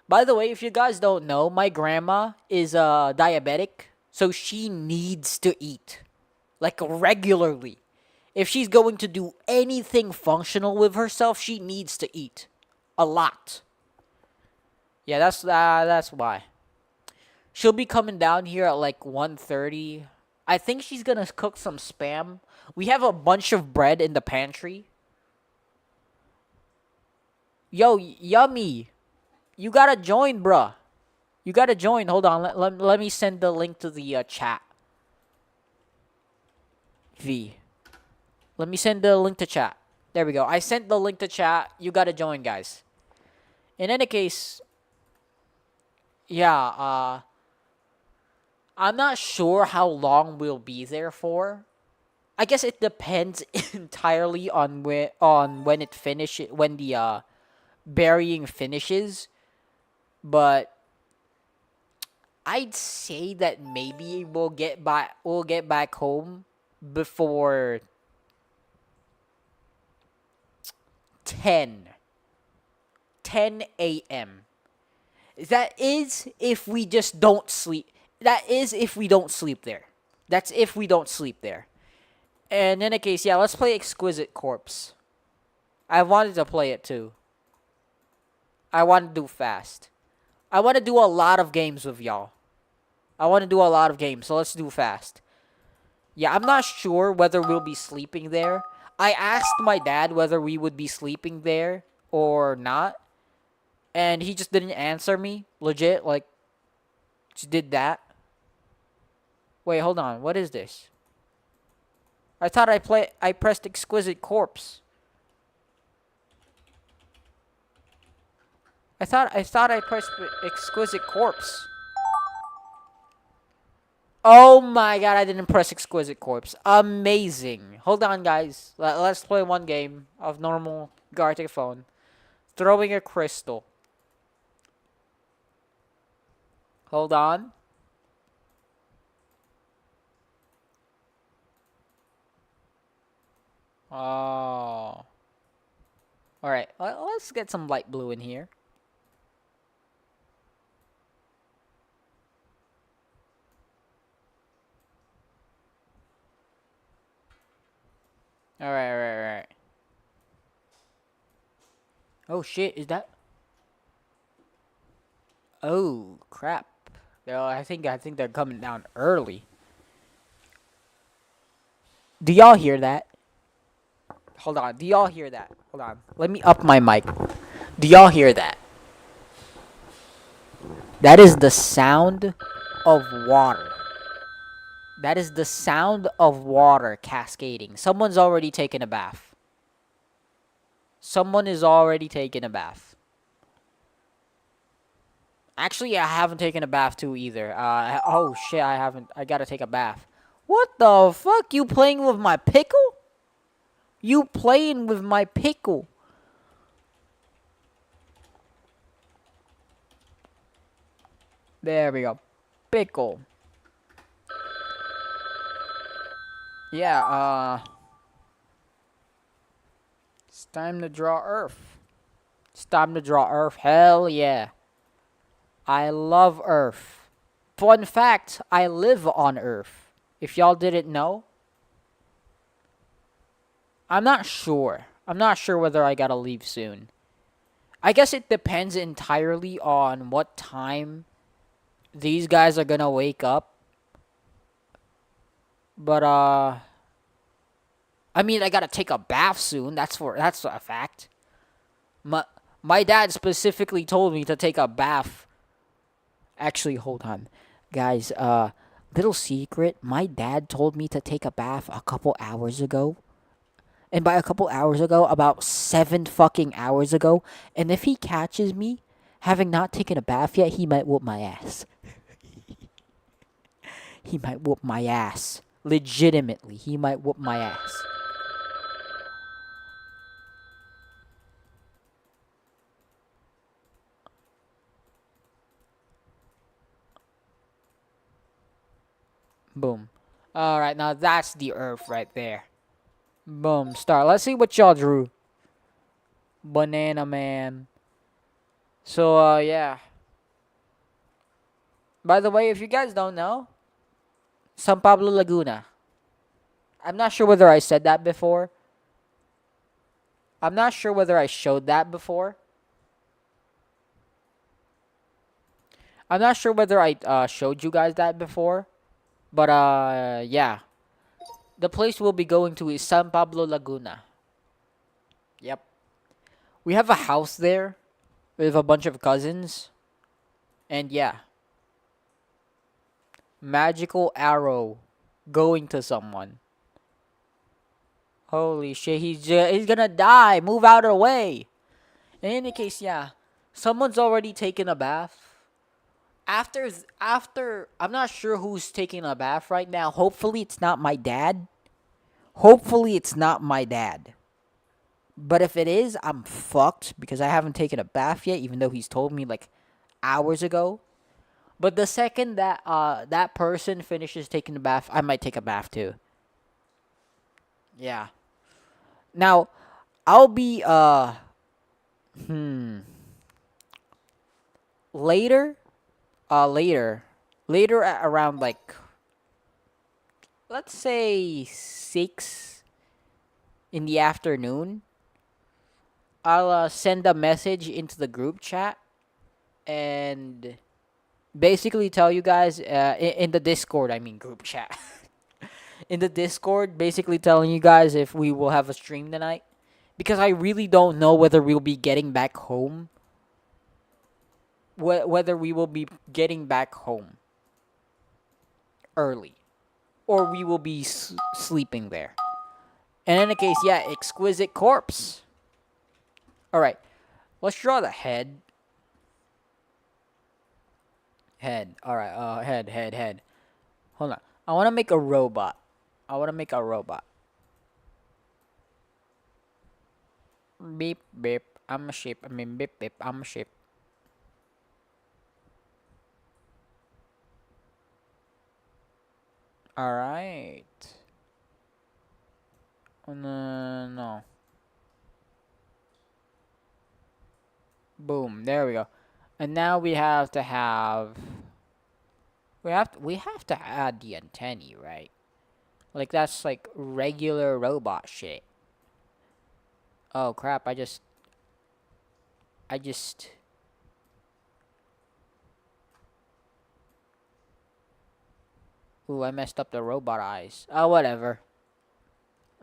By the way, if you guys don't know, my grandma is diabetic, so she needs to eat like regularly. If she's going to do anything functional with herself, she needs to eat a lot. Yeah, that's why. She'll be coming down here at like 1:30. I think she's gonna cook some spam. We have a bunch of bread in the pantry. Yo, Yummy. You gotta join, bruh. You gotta join. Hold on. Let me send the link to the chat. Let me send the link to chat. There we go. I sent the link to chat. You gotta join, guys. In any case, yeah, I'm not sure how long we'll be there for. I guess it depends entirely on when the burying finishes. But I'd say that maybe we'll get back home before 10 a.m. That is if we just don't sleep. That is if we don't sleep there. That's if we don't sleep there. And in a case, yeah, let's play Exquisite Corpse. I wanted to play it too. I want to do fast. I want to do a lot of games with y'all. So let's do fast. Yeah, I'm not sure whether we'll be sleeping there. I asked my dad whether we would be sleeping there or not. And he just didn't answer me. Legit, like, just did that. Wait, hold on. What is this? I thought I pressed Exquisite Corpse. I thought I pressed Exquisite Corpse. Oh my god, I didn't press Exquisite Corpse. Amazing. Hold on, guys. Let's play one game of normal Gartic phone. Throwing a crystal. Hold on. Oh. Alright, let's get some light blue in here. Alright. Oh shit, is that? Oh crap. I think they're coming down early. Do y'all hear that? Hold on. Do y'all hear that? Hold on. Let me up my mic. Do y'all hear that? That is the sound of water. That is the sound of water cascading. Someone's already taken a bath. Someone is already taking a bath. Actually, I haven't taken a bath too either. Oh shit, I haven't. I gotta take a bath. What the fuck? You playing with my pickle? You playing with my pickle? There we go. Pickle. Yeah, it's time to draw Earth. It's time to draw Earth. Hell yeah. I love Earth. Fun fact, I live on Earth. If y'all didn't know. I'm not sure. I'm not sure whether I gotta leave soon. I guess it depends entirely on what time these guys are gonna wake up. But I mean, I gotta take a bath soon. That's a fact. My dad specifically told me to take a bath. Actually, hold on, guys. Little secret. My dad told me to take a bath a couple hours ago. And by a couple hours ago, about 7 fucking hours ago. And if he catches me having not taken a bath yet, he might whoop my ass. He might whoop my ass. Legitimately, he might whoop my ass. Boom. Alright, now that's the Earth right there. Boom, start. Let's see what y'all drew. Banana Man. So, yeah. By the way, if you guys don't know, San Pablo Laguna. I'm not sure whether I said that before. I'm not sure whether I showed that before. I'm not sure whether I showed you guys that before. But, yeah. The place we'll be going to is San Pablo Laguna. Yep. We have a house there with a bunch of cousins. And, yeah. Magical arrow going to someone. Holy shit, he's gonna die. Move out of the way. In any case, yeah. Someone's already taken a bath. After I'm not sure who's taking a bath right now. Hopefully it's not my dad. Hopefully it's not my dad. But if it is, I'm fucked because I haven't taken a bath yet, even though he's told me like hours ago. But the second that that person finishes taking a bath, I might take a bath too. Yeah. Now, I'll be later later at around like, let's say 6 in the afternoon, I'll send a message into the group chat and basically tell you guys in the Discord, I mean group chat. In the Discord, basically telling you guys if we will have a stream tonight, because I really don't know whether we'll be getting back home. Whether we will be getting back home early, or we will be sleeping there. And in any case, yeah, exquisite corpse. All right, let's draw the head. Head. All right. Head. Hold on. I want to make a robot. Beep beep. I'm a sheep. I mean beep beep. I'm a sheep. All right. No. Boom. There we go. And now we have to add the antennae, right? Like that's like regular robot shit. Oh crap, I just Ooh, I messed up the robot eyes. Oh, whatever.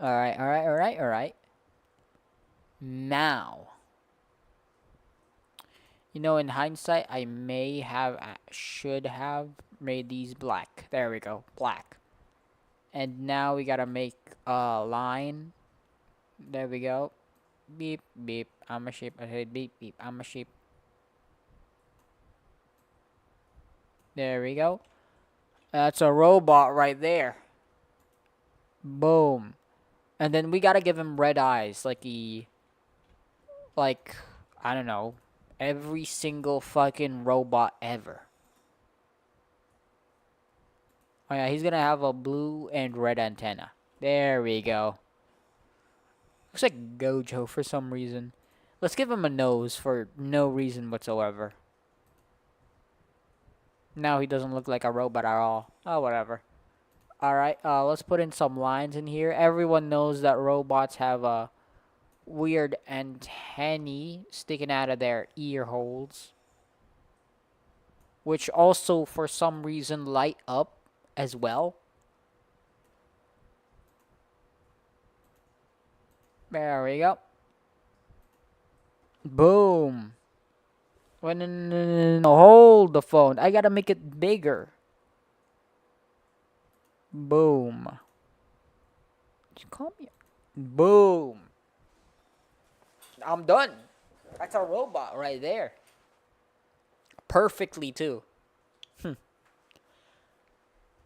Alright. Now, you know, in hindsight, I should have made these black. There we go, black. And now we gotta make a line. There we go. Beep, beep, I'm a sheep. I said beep, beep, I'm a sheep. There we go. That's a robot right there. Boom. And then we gotta give him red eyes, like I don't know, every single fucking robot ever. Oh yeah, he's gonna have a blue and red antenna. There we go. Looks like Gojo for some reason. Let's give him a nose for no reason whatsoever. Now he doesn't look like a robot at all. Oh, whatever. Alright, let's put in some lines in here. Everyone knows that robots have a weird antennae sticking out of their ear holes, which also for some reason light up as well. There we go. Boom. No, hold the phone. I gotta make it bigger. Boom. Just call me. Boom. I'm done. That's a robot right there. Perfectly, too.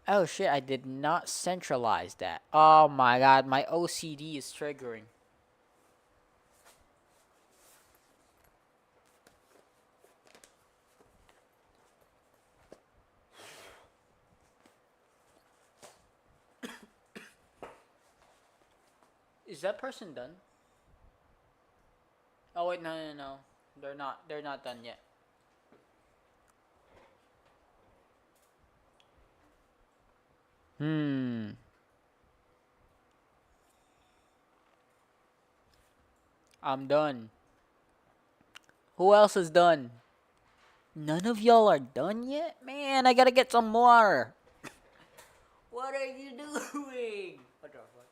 Oh, shit. I did not centralize that. Oh, my God. My OCD is triggering. Is that person done? Oh wait, no. They're not done yet. I'm done. Who else is done? None of y'all are done yet? Man, I gotta get some water. What are you doing? What the fuck?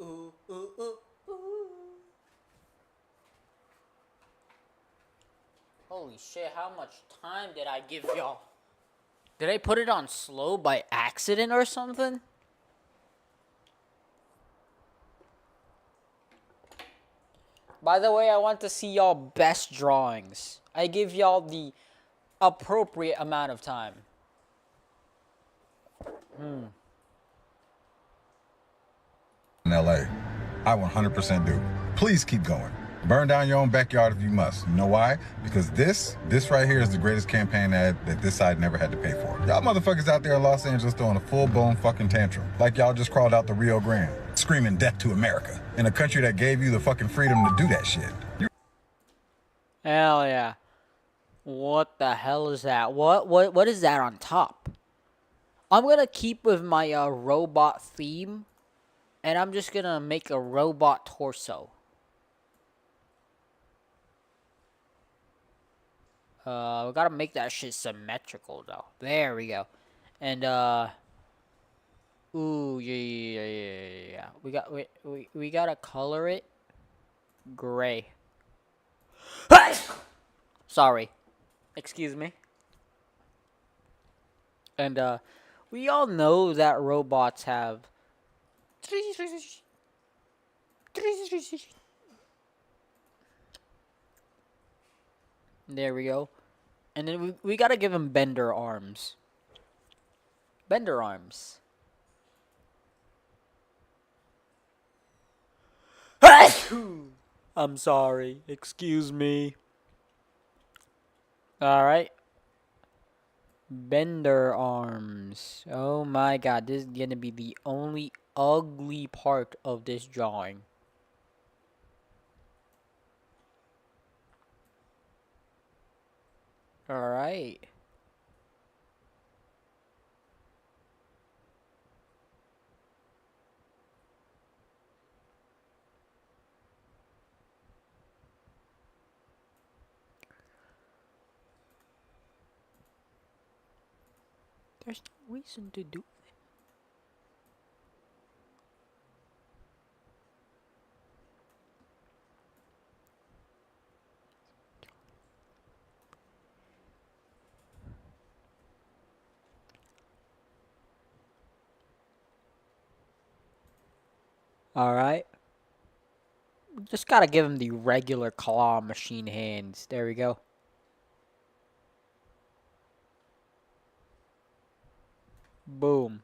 Ooh, ooh, ooh, ooh. Holy shit, how much time did I give y'all? Did I put it on slow by accident or something? By the way, I want to see y'all best drawings. I give y'all the appropriate amount of time. In LA. I 100% do. Please keep going. Burn down your own backyard if you must. You know why? Because this right here is the greatest campaign ad that this side never had to pay for. Y'all motherfuckers out there in Los Angeles throwing a full-blown fucking tantrum. Like y'all just crawled out the Rio Grande, screaming death to America, in a country that gave you the fucking freedom to do that shit. Hell yeah. What the hell is that? What is that on top? I'm gonna keep with my robot theme, and I'm just gonna make a robot torso. We gotta make that shit symmetrical though. There we go. And ooh, yeah. We gotta color it gray. Sorry. Excuse me. And we all know that robots have there we go. And then we gotta give him bender arms. Bender arms. I'm sorry. Excuse me. Alright. Bender arms. Oh my god. This is gonna be the only ugly part of this drawing. Alright. There's no reason to do it. Alright. Just gotta give him the regular claw machine hands. There we go. Boom.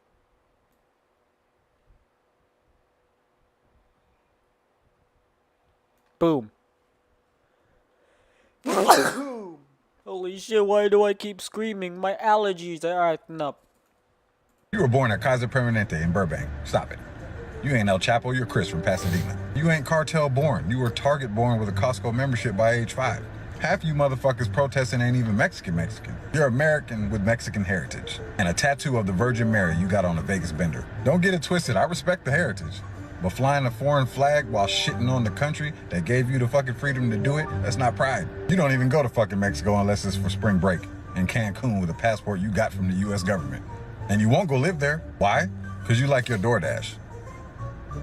Boom. Holy shit, why do I keep screaming? My allergies are acting up. You were born at Kaiser Permanente in Burbank. Stop it. You ain't El Chapo, you're Chris from Pasadena. You ain't cartel born. You were Target born with a Costco membership by age 5. Half you motherfuckers protesting ain't even Mexican. You're American with Mexican heritage. And a tattoo of the Virgin Mary you got on a Vegas bender. Don't get it twisted, I respect the heritage. But flying a foreign flag while shitting on the country that gave you the fucking freedom to do it, that's not pride. You don't even go to fucking Mexico unless it's for spring break in Cancun with a passport you got from the US government. And you won't go live there. Why? Because you like your DoorDash,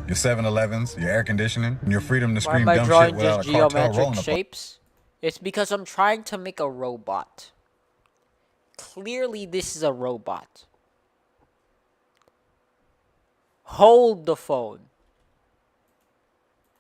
your 7-Elevens, your air conditioning, and your freedom to Why scream am I dumb drawing shit without just a cartel geometric rolling up shapes? It's because I'm trying to make a robot. Clearly, this is a robot. Hold the phone.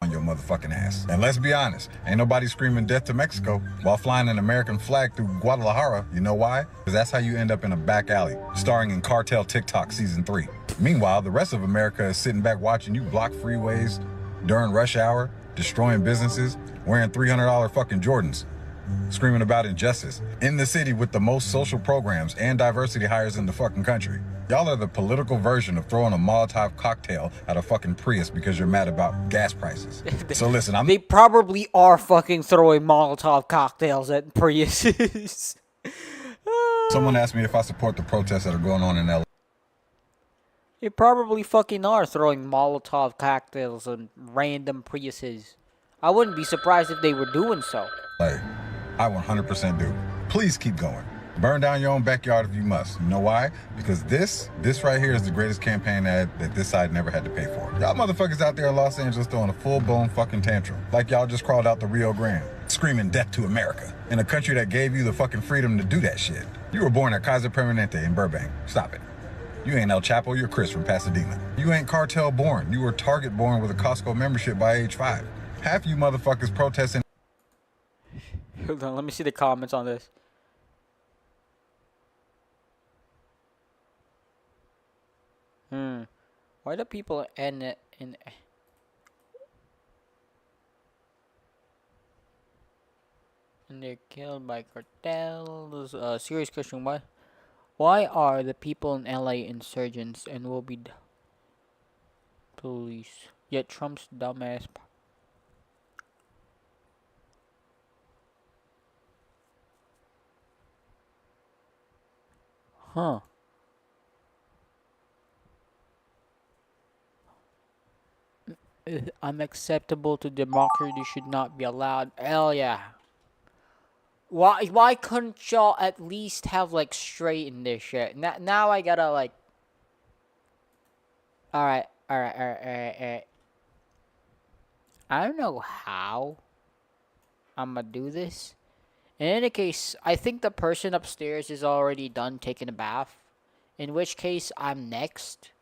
on your motherfucking ass. And let's be honest, ain't nobody screaming death to Mexico while flying an American flag through Guadalajara. You know why? Because that's how you end up in a back alley, starring in Cartel TikTok Season 3. Meanwhile, the rest of America is sitting back watching you block freeways during rush hour, destroying businesses, wearing $300 fucking Jordans, screaming about injustice in the city with the most social programs and diversity hires in the fucking country. Y'all are the political version of throwing a Molotov cocktail at a fucking Prius because you're mad about gas prices. So listen, They probably are fucking throwing Molotov cocktails at Priuses. Someone asked me if I support the protests that are going on in LA. They probably fucking are throwing Molotov cocktails on random Priuses. I wouldn't be surprised if they were doing so. I 100% do. Please keep going. Burn down your own backyard if you must. You know why? Because this right here is the greatest campaign ad that this side never had to pay for. Y'all motherfuckers out there in Los Angeles throwing a full-blown fucking tantrum. Like y'all just crawled out the Rio Grande, screaming death to America, in a country that gave you the fucking freedom to do that shit. You were born at Kaiser Permanente in Burbank. Stop it. You ain't El Chapo, you're Chris from Pasadena. You ain't cartel born. You were Target born with a Costco membership by age 5. Half you motherfuckers protesting. Hold on, let me see the comments on this. Why do people and they're killed by cartels? Serious question. Why are the people in LA insurgents and will be police? Yet Trump's dumbass. Huh. Unacceptable to democracy should not be allowed. Hell yeah. Why couldn't y'all at least have like straight in this shit? Now I gotta like. Alright. I don't know how I'm gonna do this. In any case, I think the person upstairs is already done taking a bath. In which case, I'm next.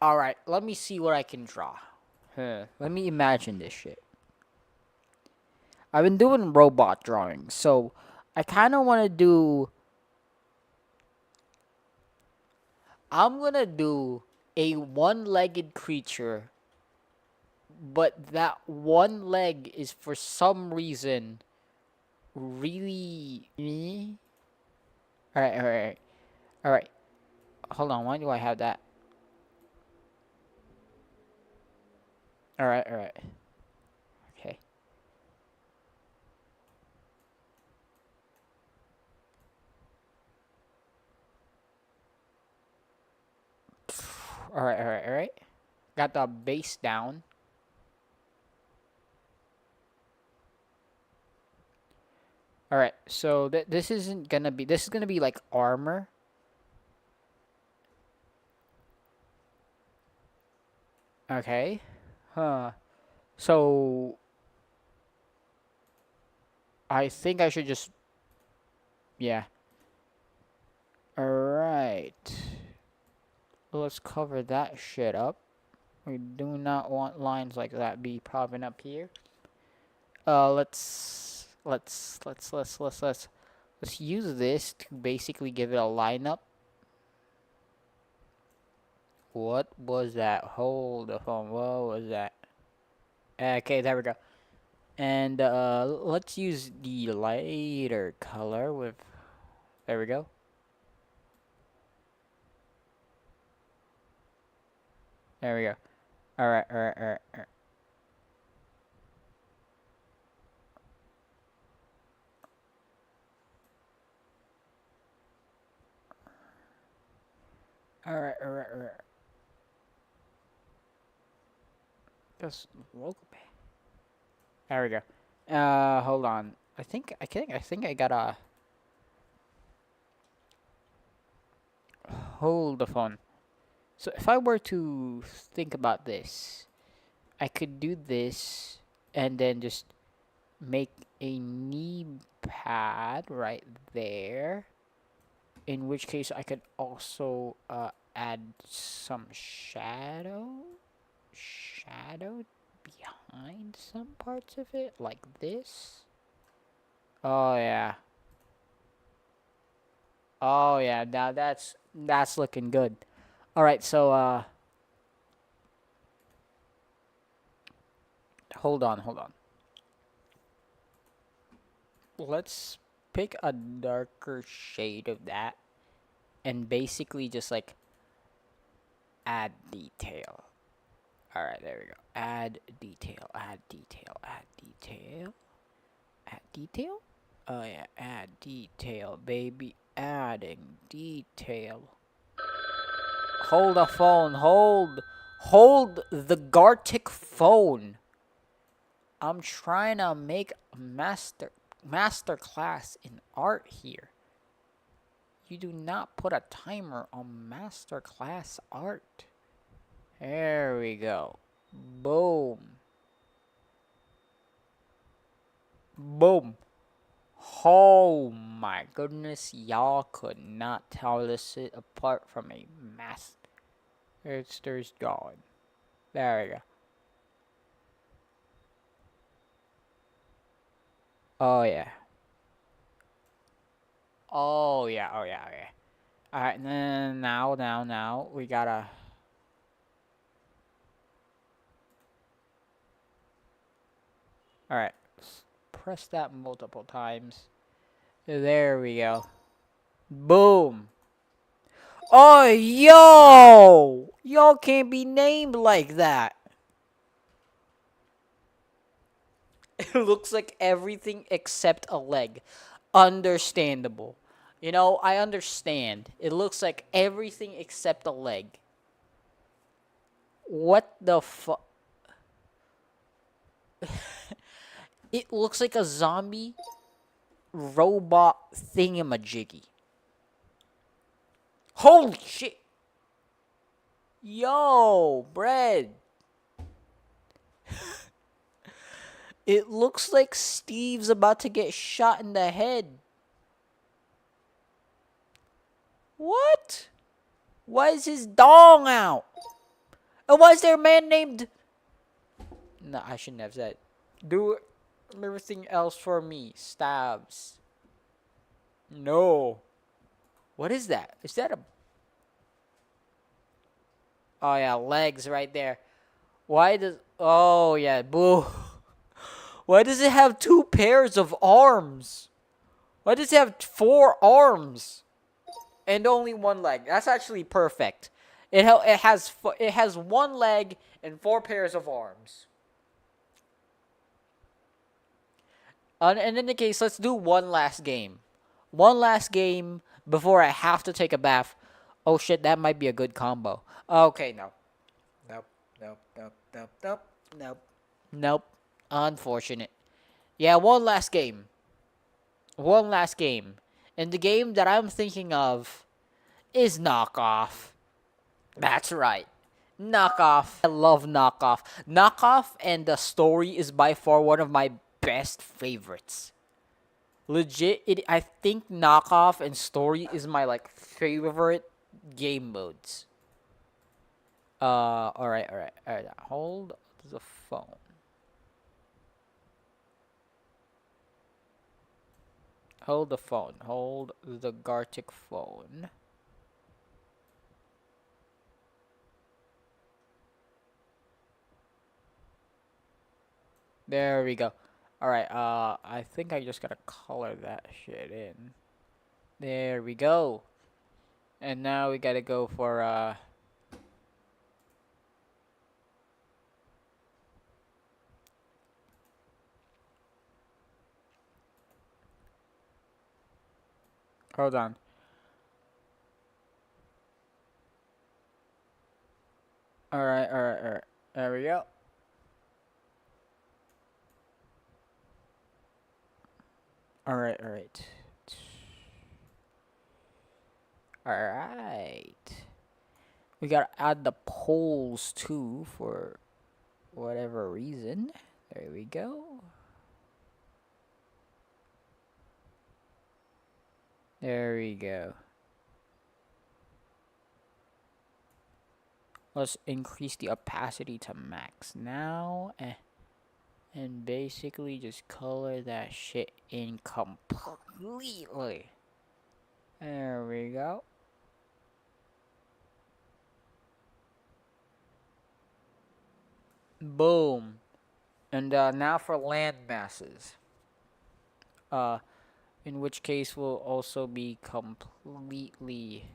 Alright, let me see what I can draw. Let me imagine this shit. I've been doing robot drawings, so I kind of want to do... I'm gonna do a one-legged creature, but that one leg is for some reason really... Alright. Hold on, why do I have that? Alright. Okay. Alright. Got the base down. All right, so this isn't gonna be. This is gonna be like armor. Okay. Huh. So I think I should just. Yeah. All right. Let's cover that shit up. We do not want lines like that be popping up here. Let's use this to basically give it a lineup. What was that? Hold the phone. What was that? Okay, there we go. And let's use the lighter color with. There we go. There we go. All right, all right, all right, all right. All right, all right, all right. Just local pay. There we go. Hold on. I think I gotta hold the phone. So if I were to think about this, I could do this and then just make a knee pad right there. In which case I could also add some shadow behind some parts of it, like this. Oh yeah. Oh yeah, now that's looking good. All right, so hold on. Let's pick a darker shade of that and basically just like add detail. All right, there we go. Add detail. Oh yeah, add detail, baby. Adding detail. Hold the phone. Hold the Gartic phone. I'm trying to make a master class in art here. You do not put a timer on master class art. There we go. Boom. Boom. Oh my goodness, y'all could not tell this shit apart from a master. There's God. There we go. Oh yeah. Oh yeah. Alright, now we gotta. Alright. Press that multiple times. There we go. Boom. Oh, yo! Y'all can't be named like that. It looks like everything except a leg. Understandable. You know, I understand. It looks like everything except a leg. What the fuck? It looks like a zombie robot thingamajiggy. Holy shit! Yo, bread. It looks like Steve's about to get shot in the head. What? Why is his dong out? And why is there a man named... No, I shouldn't have said. Do everything else for me. Stabs. No. What is that? Is that a... Oh, yeah, legs right there. Why does... Oh, yeah, boo. Why does it have 2 pairs of arms? Why does it have 4 arms? And only 1 leg. That's actually perfect. It has 1 leg and 4 pairs of arms. And in the case, let's do one last game. One last game before I have to take a bath. Oh shit, that might be a good combo. Okay, no. Nope. Unfortunate. Yeah, one last game. one last game. And the game that I'm thinking of is Knockoff. That's right. Knockoff. I love Knockoff. Knockoff and the story is by far one of my best favorites. Legit, I think Knockoff and story is my like favorite game modes. Alright. Hold the phone. Hold the phone. Hold the Gartic phone. There we go. Alright, I think I just gotta color that shit in. There we go. And now we gotta go for, hold on. Alright. There we go. Alright. We gotta add the polls too for whatever reason. There we go. There we go. Let's increase the opacity to max now. And basically just color that shit in completely. There we go. Boom. And now for land masses. In which case will also be completely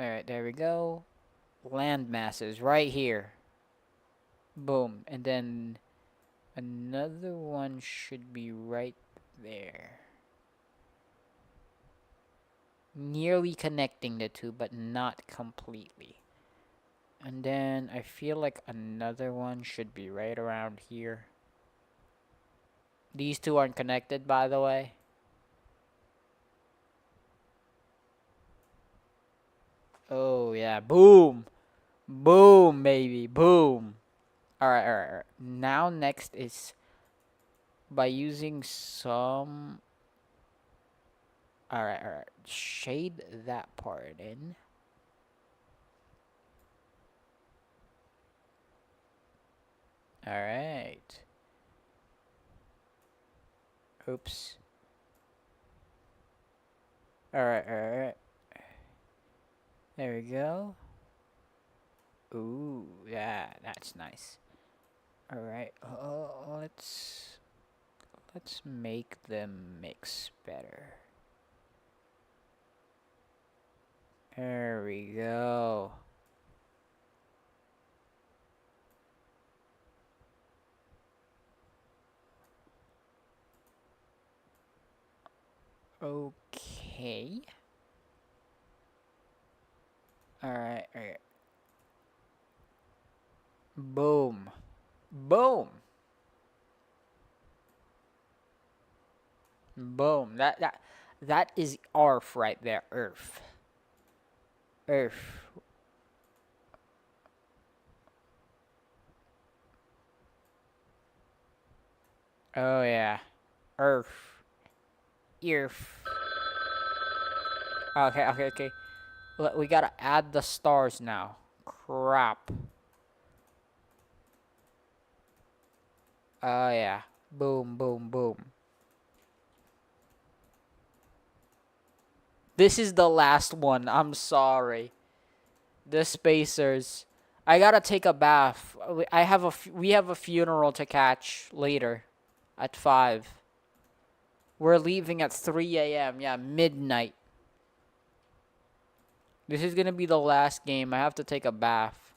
alright, there we go. Land masses right here. Boom. And then another one should be right there. Nearly connecting the two, but not completely. And then I feel like another one should be right around here. These two aren't connected, by the way. Oh, yeah. Boom. Boom, baby. Boom. Alright. Now, next is by using some... Alright. Shade that part in. Alright. Oops. Alright. There we go. Ooh, yeah, that's nice. Alright, let's make them mix better. There we go. Okay. Alright. Boom. Boom. That is ARF right there. Earth. Oh yeah. Earth. Okay. We gotta add the stars now. Crap. Oh yeah. Boom. This is the last one. I'm sorry. The spacers. I gotta take a bath. We have a funeral to catch later at 5. We're leaving at 3 a.m. Yeah, midnight. This is gonna be the last game. I have to take a bath.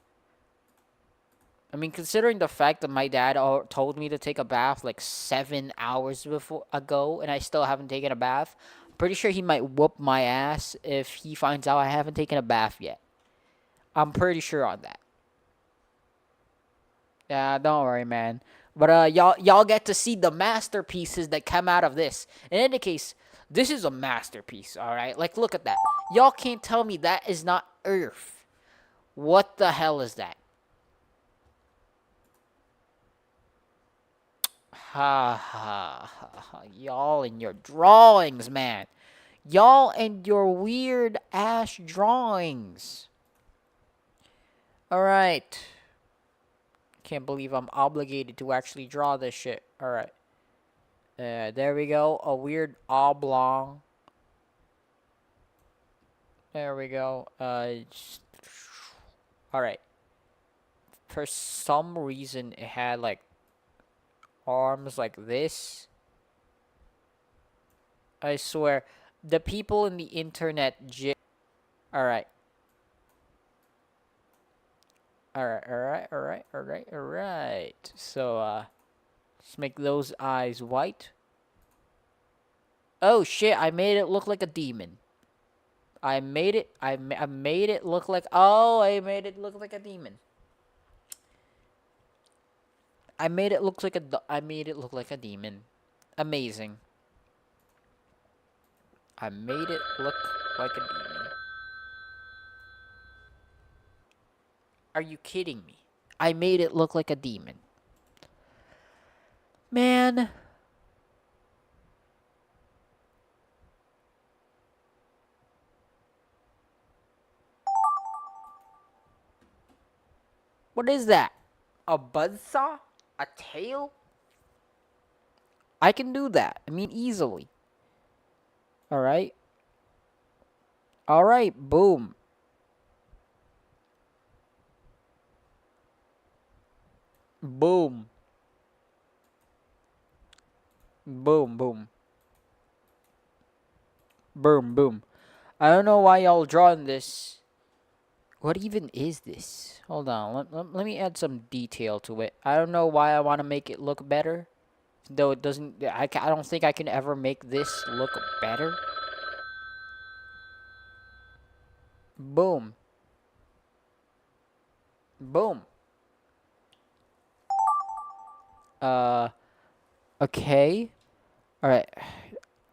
I mean, considering the fact that my dad told me to take a bath like 7 hours ago, and I still haven't taken a bath, I'm pretty sure he might whoop my ass if he finds out I haven't taken a bath yet. I'm pretty sure on that. Yeah, don't worry, man. But y'all get to see the masterpieces that come out of this. In any case, this is a masterpiece, all right? Like, look at that. Y'all can't tell me that is not Earth. What the hell is that? Ha ha ha ha. Y'all and your drawings, man. Y'all and your weird ass drawings. All right. Can't believe I'm obligated to actually draw this shit. All right. There we go. A weird oblong. There we go. All right. For some reason, it had like arms like this. I swear, the people in the internet. All right. Alright. So, let's make those eyes white. Oh shit, I made it look like a demon. I made it look like, I made it look like a demon. I made it look like a demon. Amazing. I made it look like a demon. Are you kidding me? I made it look like a demon. Man. What is that? A buzzsaw? A tail? I can do that. I mean, easily. Alright. Alright, boom. Boom. Boom, boom. Boom, boom. I don't know why y'all drawing this. What even is this? Hold on. Let me add some detail to it. I don't know why I want to make it look better. Though it doesn't... I don't think I can ever make this look better. Boom. Boom. Okay. Alright.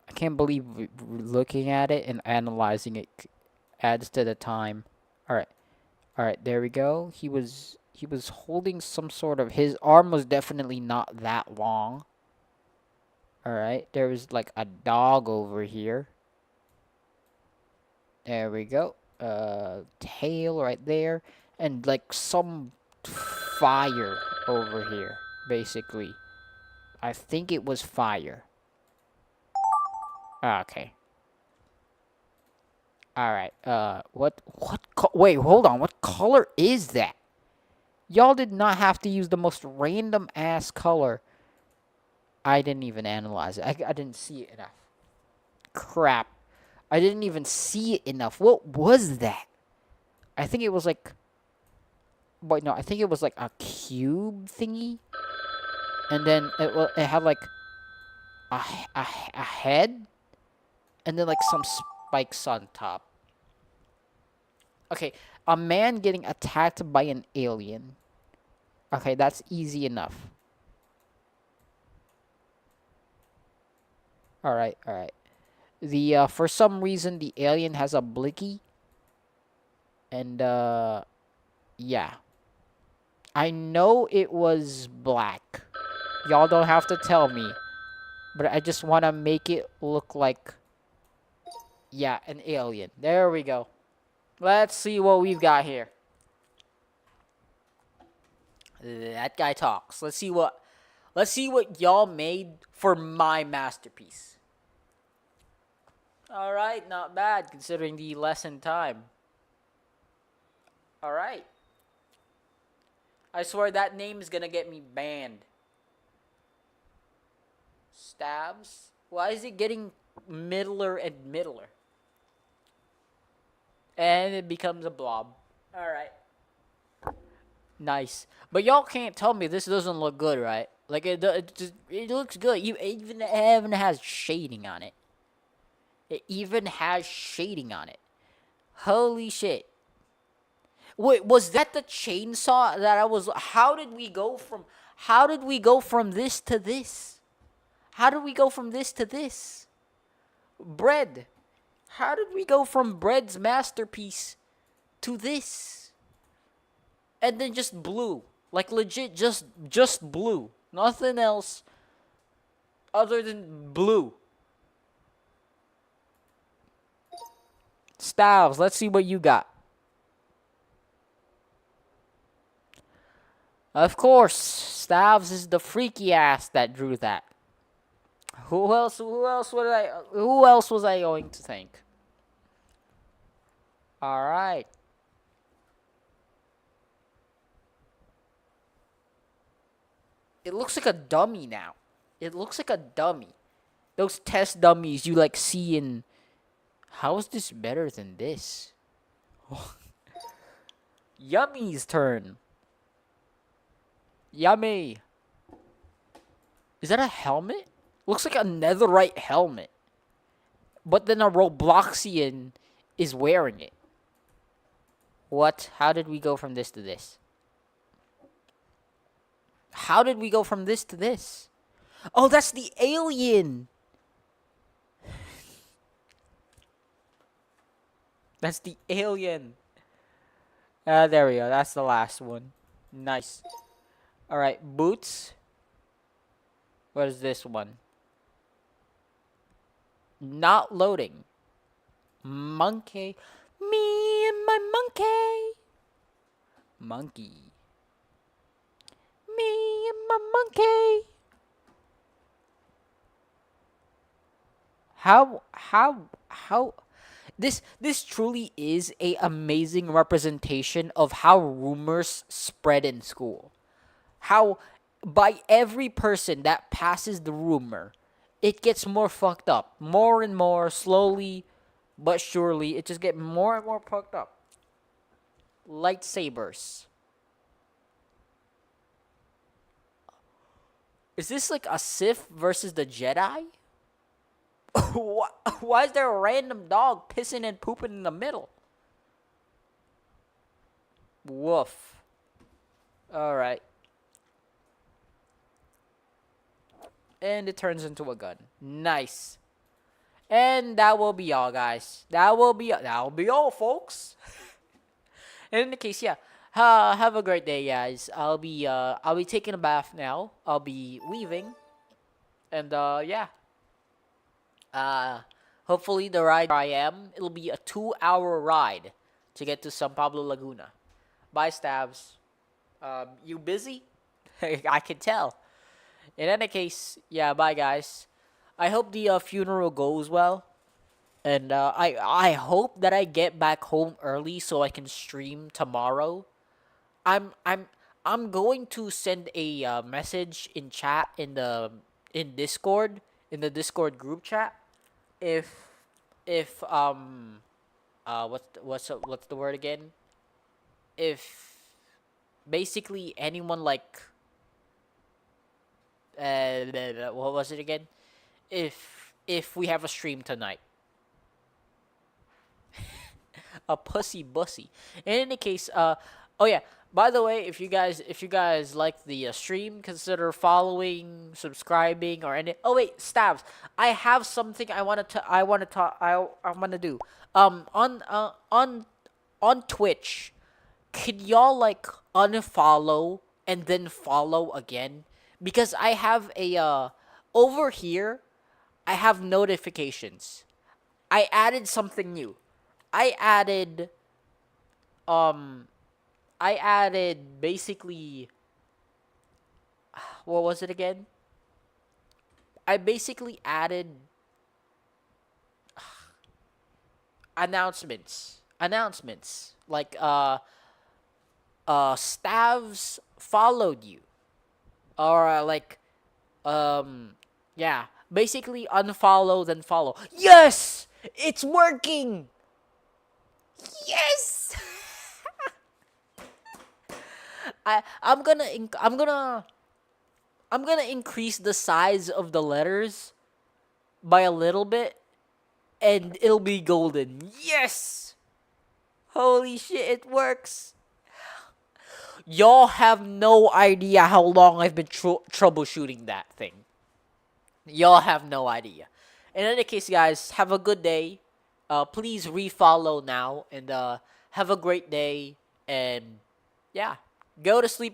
I can't believe looking at it and analyzing it adds to the time. Alright. Alright, there we go. He was holding some sort of... His arm was definitely not that long. Alright, there was like a dog over here. There we go. Tail right there. And like some fire over here, basically. I think it was fire. Okay. Alright, wait, hold on. What color is that? Y'all did not have to use the most random ass color. I didn't even analyze it. I didn't see it enough. Crap. I didn't even see it enough. What was that? I think it was like... Wait, no, I think it was like a cube thingy. And then it had like a head. And then like some spikes on top. Okay, a man getting attacked by an alien. Okay, that's easy enough. Alright. The, for some reason, the alien has a blicky. And, yeah. I know it was black. Y'all don't have to tell me. But I just want to make it look like, yeah, an alien. There we go. Let's see what we've got here. That guy talks. Let's see what y'all made for my masterpiece. Alright, not bad considering the lesson time. Alright. I swear that name is gonna get me banned. Stabs? Why is it getting middler and middler? And it becomes a blob. Alright. Nice. But y'all can't tell me this doesn't look good, right? Like, it looks good. It even has shading on it. It even has shading on it. Holy shit. Wait, was that the chainsaw that I was? How did we go from? How did we go from this to this? How did we go from this to this? Bread. How did we go from Bread's masterpiece to this? And then just blue. Like legit just blue. Nothing else other than blue. Styles, let's see what you got. Of course, Styles is the freaky ass that drew that. Who else was I going to think? All right. It looks like a dummy now. It looks like a dummy. Those test dummies you like see in. How is this better than this? Yummy's turn. Yummy. Is that a helmet? Looks like a netherite helmet. But then a Robloxian is wearing it. What? How did we go from this to this? How did we go from this to this? Oh, that's the alien. That's the alien. There we go. That's the last one. Nice. All right, boots. What is this one? Not loading. Monkey. Me and my monkey. Monkey. Me and my monkey. How this truly is a amazing representation of how rumors spread in school. How by every person that passes the rumor, it gets more fucked up. More and more, slowly but surely, it just gets more and more fucked up. Lightsabers. Is this like a Sith versus the Jedi? Why is there a random dog pissing and pooping in the middle? Woof. Alright. And it turns into a gun. Nice. And that will be all, guys. That will be all, folks. And in the case, yeah. Have a great day, guys. I'll be taking a bath now. I'll be leaving. And yeah. Hopefully the ride where I am, it'll be a 2-hour ride to get to San Pablo Laguna. Bye, Stabs. You busy? I can tell. In any case, yeah, bye, guys. I hope the funeral goes well. And I hope that I get back home early so I can stream tomorrow. I'm going to send a message in chat in Discord, in the Discord group chat. If what's the word again? If basically anyone like what was it again? If we have a stream tonight. A pussy bussy. In any case, oh yeah. By the way, if you guys like the stream, consider following, subscribing, or any. Oh wait, Stabs. I have something I want to do. On Twitch, could y'all like unfollow and then follow again? Because I have a over here, I have notifications. I added something new. I added basically, what was it again? I basically added announcements. Like Stavs followed you. Or like yeah, basically unfollow then follow. Yes! It's working. Yes. I'm gonna increase the size of the letters by a little bit, and it'll be golden. Yes! Holy shit, it works. Y'all have no idea how long I've been troubleshooting that thing. Y'all have no idea. In any case, guys, have a good day. Please refollow now, and have a great day. And yeah, go to sleep.